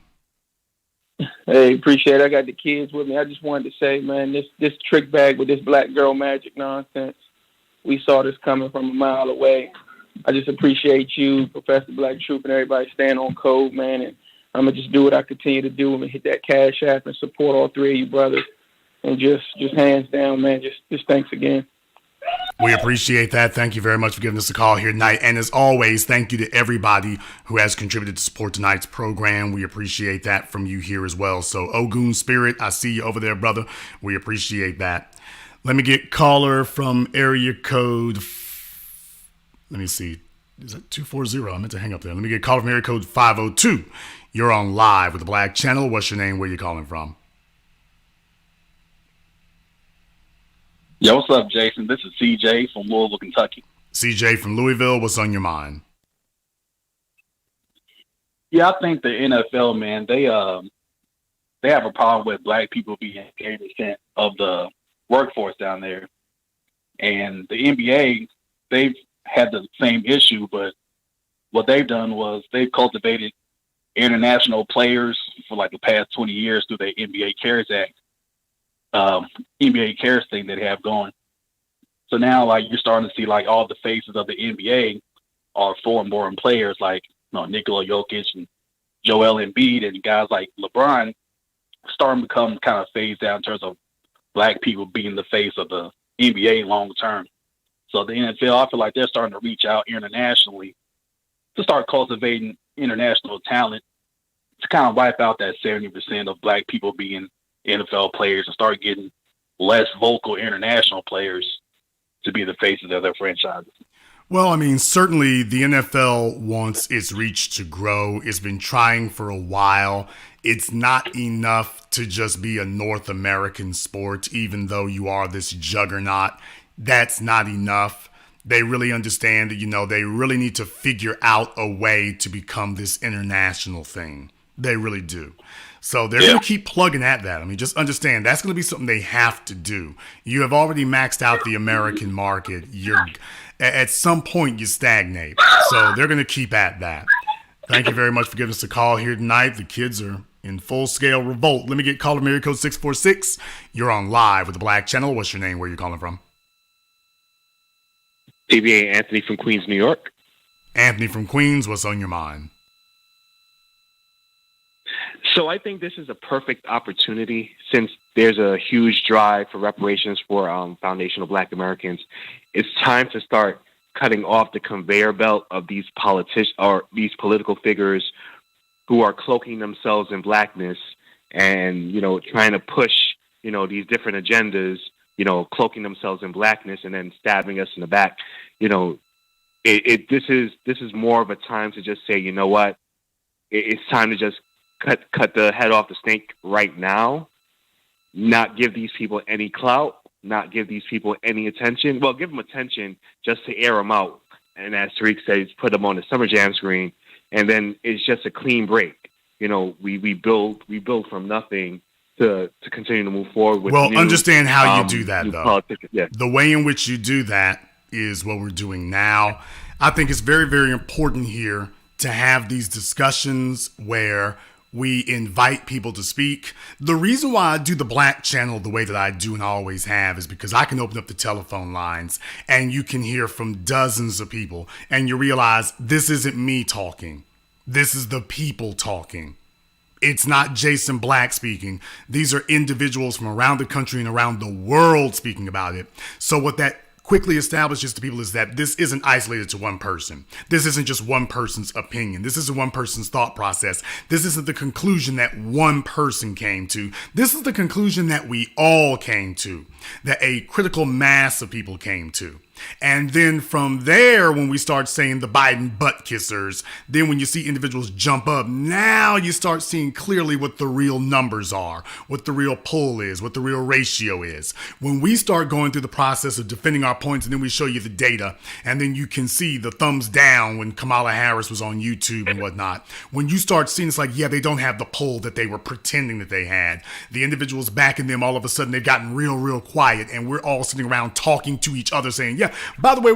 Hey, appreciate it. I got the kids with me. I just wanted to say, man, this trick bag with this black girl magic nonsense, we saw this coming from a mile away. I just appreciate you, Professor Black Troop, and everybody staying on code, man. And I'm going to just do what I continue to do. I'm going to hit that Cash App and support all three of you brothers. And just hands down, man, just thanks again. We appreciate that. Thank you very much for giving us a call here tonight. And as always, thank you to everybody who has contributed to support tonight's program. We appreciate that from you here as well. So, Ogun Spirit, I see you over there, brother. We appreciate that. Let me get caller from area code, let me see, Is that 240? I meant to hang up there. Let me get call from area code 502. You're on live with the Black Channel. What's your name? Where you calling from? Yo, what's up, Jason? This is CJ from Louisville, Kentucky. CJ from Louisville, what's on your mind? Yeah, I think the NFL, man, they have a problem with black people being 80% of the workforce down there. And the NBA, they've had the same issue, but what they've done was they've cultivated international players for like the past 20 years through the NBA Cares Act, NBA Cares thing that they have going. So now, like, you're starting to see like all the faces of the NBA are foreign-born players like Nikola Jokic and Joel Embiid and guys like LeBron starting to become kind of phased out in terms of black people being the face of the NBA long term. So the NFL, I feel like they're starting to reach out internationally to start cultivating international talent to kind of wipe out that 70% of black people being NFL players and start getting less vocal international players to be the faces of their franchises. Well, I mean, certainly the NFL wants its reach to grow. It's been trying for a while. It's not enough to just be a North American sport, even though you are this juggernaut. That's not enough. They really understand that, they really need to figure out a way to become this international thing. They really do. So they're going to keep plugging at that. I mean, just understand that's going to be something they have to do. You have already maxed out the American market. At some point, you stagnate. So they're going to keep at that. Thank you very much for giving us a call here tonight. The kids are in full-scale revolt. Let me get caller area code 646. You're on live with the Black Channel. What's your name? Where are you calling from? TBA Anthony from Queens, New York. Anthony from Queens, what's on your mind? So I think this is a perfect opportunity since there's a huge drive for reparations for foundational Black Americans. It's time to start cutting off the conveyor belt of these politicians or these political figures who are cloaking themselves in blackness and, trying to push, these different agendas, cloaking themselves in blackness and then stabbing us in the back. This is more of a time to just say, you know what, it's time to just cut the head off the snake right now, not give these people any clout, not give these people any attention. Well, give them attention just to air them out. And as Tariq says, put them on the Summer Jam screen, and then it's just a clean break. We build from nothing to continue to move forward with. Well, understand how you do that, though. Yeah. The way in which you do that is what we're doing now. I think it's very, very important here to have these discussions where we invite people to speak. The reason why I do the Black Channel the way that I do and always have is because I can open up the telephone lines and you can hear from dozens of people and you realize this isn't me talking. This is the people talking. It's not Jason Black speaking. These are individuals from around the country and around the world speaking about it. So what that quickly establishes to people is that this isn't isolated to one person. This isn't just one person's opinion. This isn't one person's thought process. This isn't the conclusion that one person came to. This is the conclusion that we all came to, that a critical mass of people came to. And then from there, when we start saying the Biden butt kissers, then when you see individuals jump up, now you start seeing clearly what the real numbers are, what the real pull is, what the real ratio is. When we start going through the process of defending our points and then we show you the data, and then you can see the thumbs down when Kamala Harris was on YouTube and whatnot. When you start seeing it's like, yeah, they don't have the pull that they were pretending that they had. The individuals backing them, all of a sudden they've gotten real quiet, and we're all sitting around talking to each other saying, yeah, by the way,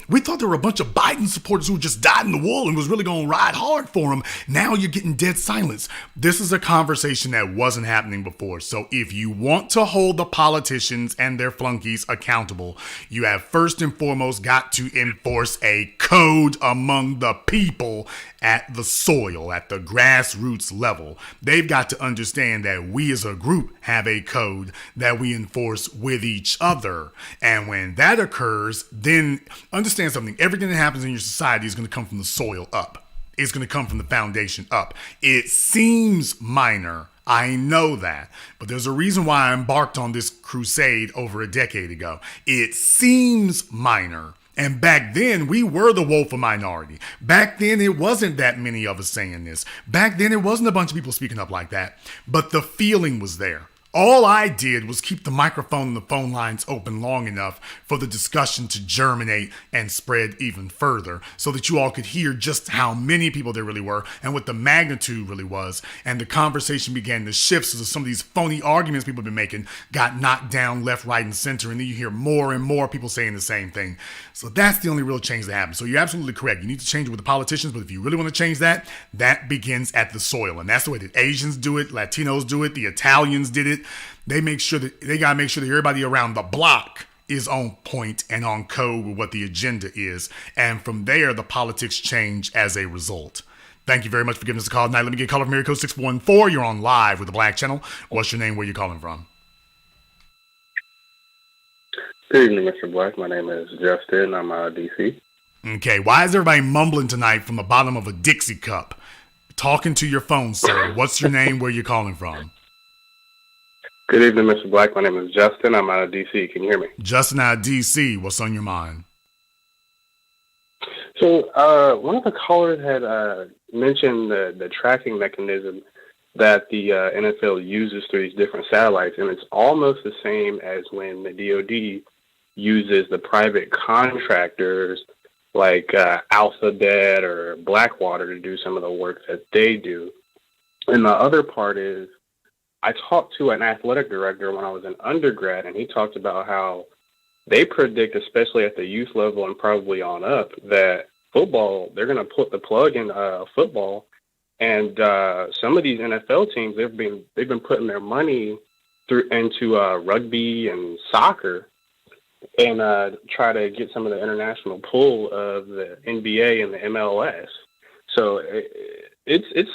we thought there were a bunch of Biden supporters who just died in the wool and was really going to ride hard for him. Now you're getting dead silence. This is a conversation that wasn't happening before. So if you want to hold the politicians and their flunkies accountable, you have first and foremost got to enforce a code among the people at the soil, at the grassroots level. They've got to understand that we as a group have a code that we enforce with each other. And when that occurs, then understand something. Everything that happens in your society is going to come from the soil up. It's going to come from the foundation up. It seems minor. I know that. But there's a reason why I embarked on this crusade over a decade ago. It seems minor. And back then, we were the woeful minority. Back then, it wasn't that many of us saying this. Back then, it wasn't a bunch of people speaking up like that. But the feeling was there. All I did was keep the microphone and the phone lines open long enough for the discussion to germinate and spread even further so that you all could hear just how many people there really were and what the magnitude really was. And the conversation began to shift so that some of these phony arguments people have been making got knocked down left, right, and center. And then you hear more and more people saying the same thing. So that's the only real change that happens. So you're absolutely correct. You need to change it with the politicians, but if you really want to change that, that begins at the soil. And that's the way that Asians do it, Latinos do it, the Italians did it. They gotta make sure that everybody around the block is on point and on code with what the agenda is. And from there, the politics change as a result. Thank you very much for giving us a call tonight. Let me get a caller from area code 614. You're on live with the Black Channel. What's your name? Where you calling from? Good evening, Mr. Black. My name is Justin. I'm out of DC. Okay, why is everybody mumbling tonight from the bottom of a Dixie cup? Talking to your phone, sir. What's your name? Where you calling from? Good evening, Mr. Black. My name is Justin. I'm out of DC. Can you hear me? Justin out of DC. What's on your mind? So, one of the callers had mentioned the tracking mechanism that the NFL uses through these different satellites, and it's almost the same as when the DoD uses the private contractors like Alphabet or Blackwater to do some of the work that they do. And the other part is, I talked to an athletic director when I was an undergrad, and he talked about how they predict, especially at the youth level and probably on up, that football, they're going to put the plug in football. And some of these NFL teams, they've been putting their money into rugby and soccer, and try to get some of the international pull of the NBA and the MLS. So it's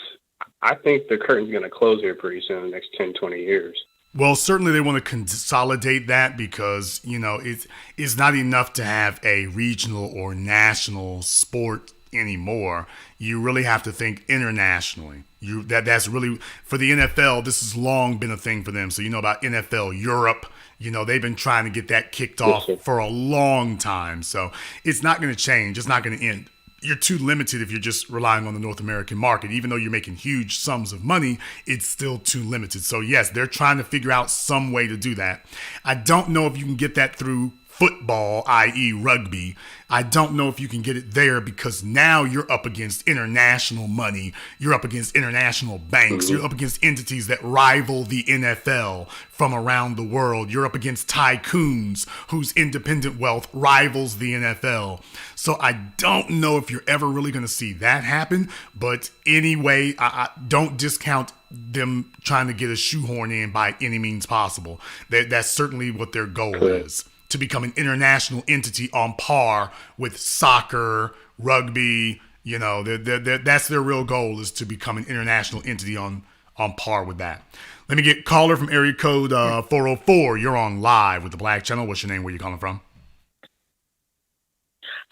I think the curtain's going to close here pretty soon in the next 10, 20 years. Well, certainly they want to consolidate that because, it's not enough to have a regional or national sport anymore. You really have to think internationally. That's really, for the NFL, this has long been a thing for them. So about NFL Europe, they've been trying to get that kicked off for a long time. So it's not going to change. It's not going to end. You're too limited if you're just relying on the North American market. Even though you're making huge sums of money, it's still too limited. So yes, they're trying to figure out some way to do that. I don't know if you can get that through football, i.e. rugby. I don't know if you can get it there because now you're up against international money. You're up against international banks. You're up against entities that rival the NFL from around the world. You're up against tycoons whose independent wealth rivals the NFL. So I don't know if you're ever really going to see that happen. But anyway, I don't discount them trying to get a shoehorn in by any means possible. That's certainly what their goal is. To become an international entity on par with soccer, rugby, that's their real goal, is to become an international entity on par with that. Let me get caller from area code 404. You're on live with the Black Channel. What's your name? Where you calling from?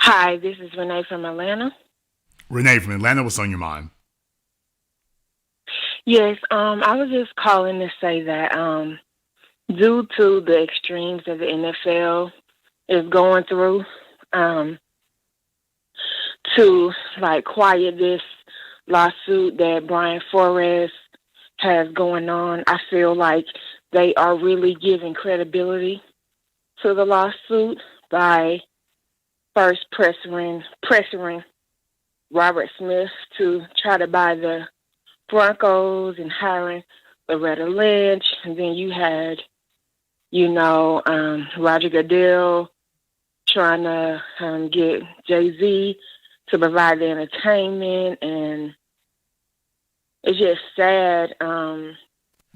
Hi, this is Renee from Atlanta. Renee from Atlanta, what's on your mind? Yes, I was just calling to say that due to the extremes that the NFL is going through, to quiet this lawsuit that Brian Flores has going on, I feel like they are really giving credibility to the lawsuit by first pressuring Robert Smith to try to buy the Broncos and hiring Loretta Lynch, and then you had Roger Goodell trying to get Jay-Z to provide the entertainment, and it's just sad.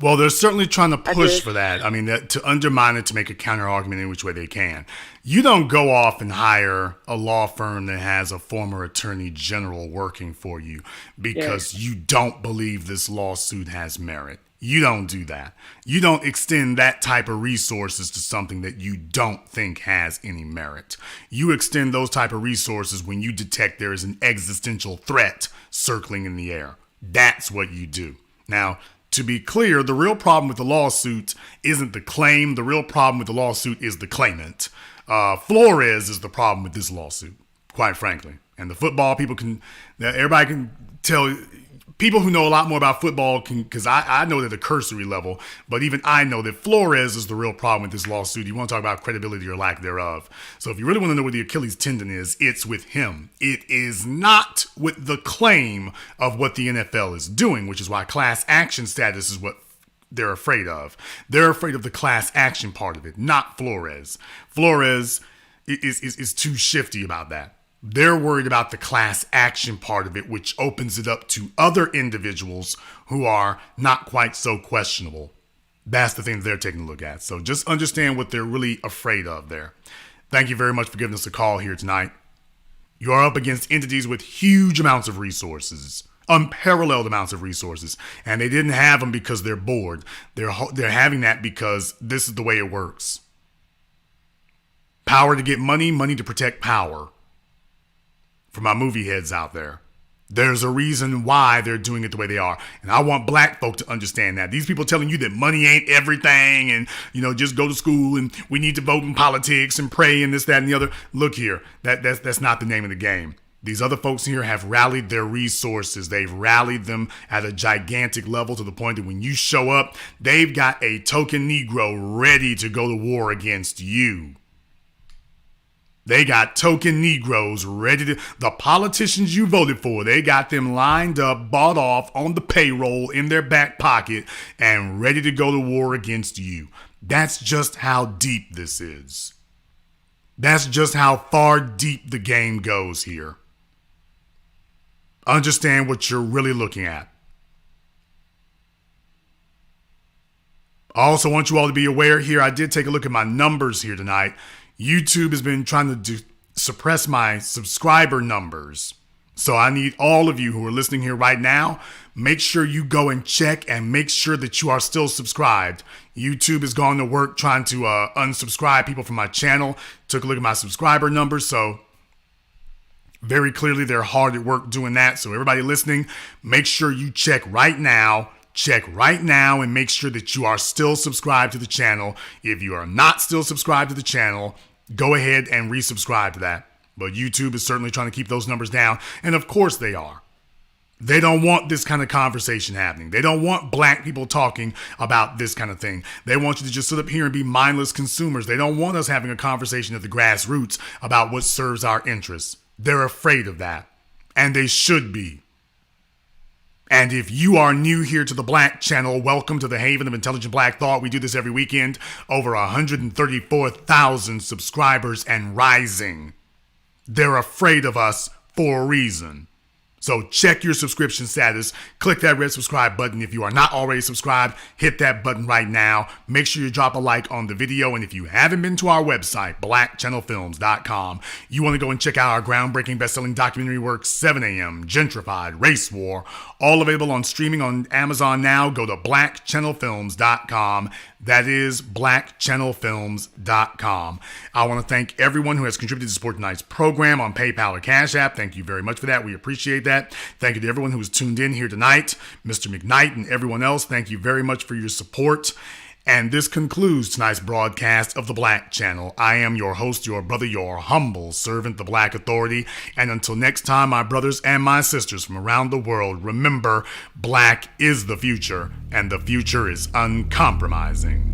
Well, they're certainly trying to push for that. I mean, to undermine it, to make a counter argument in which way they can. You don't go off and hire a law firm that has a former attorney general working for you because you don't believe this lawsuit has merit. You don't do that. You don't extend that type of resources to something that you don't think has any merit. You extend those type of resources when you detect there is an existential threat circling in the air. That's what you do. Now, to be clear, the real problem with the lawsuit isn't the claim. The real problem with the lawsuit is the claimant. Flores is the problem with this lawsuit, quite frankly. And the football people everybody can tell. People who know a lot more about football because I know that at a cursory level, but even I know that Flores is the real problem with this lawsuit. You want to talk about credibility or lack thereof. So if you really want to know where the Achilles tendon is, it's with him. It is not with the claim of what the NFL is doing, which is why class action status is what they're afraid of. They're afraid of the class action part of it, not Flores. Flores is too shifty about that. They're worried about the class action part of it, which opens it up to other individuals who are not quite so questionable. That's the thing they're taking a look at. So just understand what they're really afraid of there. Thank you very much for giving us a call here tonight. You are up against entities with huge amounts of resources, unparalleled amounts of resources, and they didn't have them because they're bored. They're having that because this is the way it works. Power to get money, money to protect power. For my movie heads out there, there's a reason why they're doing it the way they are. And I want black folk to understand that. These people telling you that money ain't everything and, just go to school and we need to vote in politics and pray and this, that, and the other. Look here, that's not the name of the game. These other folks here have rallied their resources. They've rallied them at a gigantic level to the point that when you show up, they've got a token Negro ready to go to war against you. They got token Negroes ready to, the politicians you voted for, they got them lined up, bought off, on the payroll, in their back pocket, and ready to go to war against you. That's just how deep this is. That's just how far deep the game goes here. Understand what you're really looking at. I also want you all to be aware here, I did take a look at my numbers here tonight. YouTube has been trying to suppress my subscriber numbers. So I need all of you who are listening here right now, make sure you go and check and make sure that you are still subscribed. YouTube has gone to work trying to unsubscribe people from my channel. Took a look at my subscriber numbers, so very clearly they're hard at work doing that. So everybody listening, make sure you check right now. Check right now and make sure that you are still subscribed to the channel. If you are not still subscribed to the channel, go ahead and resubscribe to that. But YouTube is certainly trying to keep those numbers down. And of course they are. They don't want this kind of conversation happening. They don't want black people talking about this kind of thing. They want you to just sit up here and be mindless consumers. They don't want us having a conversation at the grassroots about what serves our interests. They're afraid of that. And they should be. And if you are new here to the Black Channel, welcome to the Haven of Intelligent Black Thought. We do this every weekend. Over 134,000 subscribers and rising. They're afraid of us for a reason. So check your subscription status. Click that red subscribe button. If you are not already subscribed, hit that button right now. Make sure you drop a like on the video. And if you haven't been to our website, blackchannelfilms.com, you want to go and check out our groundbreaking best-selling documentary work, 7 a.m., Gentrified, Race War, all available on streaming on Amazon now. Go to blackchannelfilms.com. That is blackchannelfilms.com. I want to thank everyone who has contributed to support tonight's program on PayPal or Cash App. Thank you very much for that. We appreciate that. Thank you to everyone who has tuned in here tonight. Mr. McKnight and everyone else, thank you very much for your support. And this concludes tonight's broadcast of The Black Channel. I am your host, your brother, your humble servant, the Black Authority. And until next time, my brothers and my sisters from around the world, remember, black is the future, and the future is uncompromising.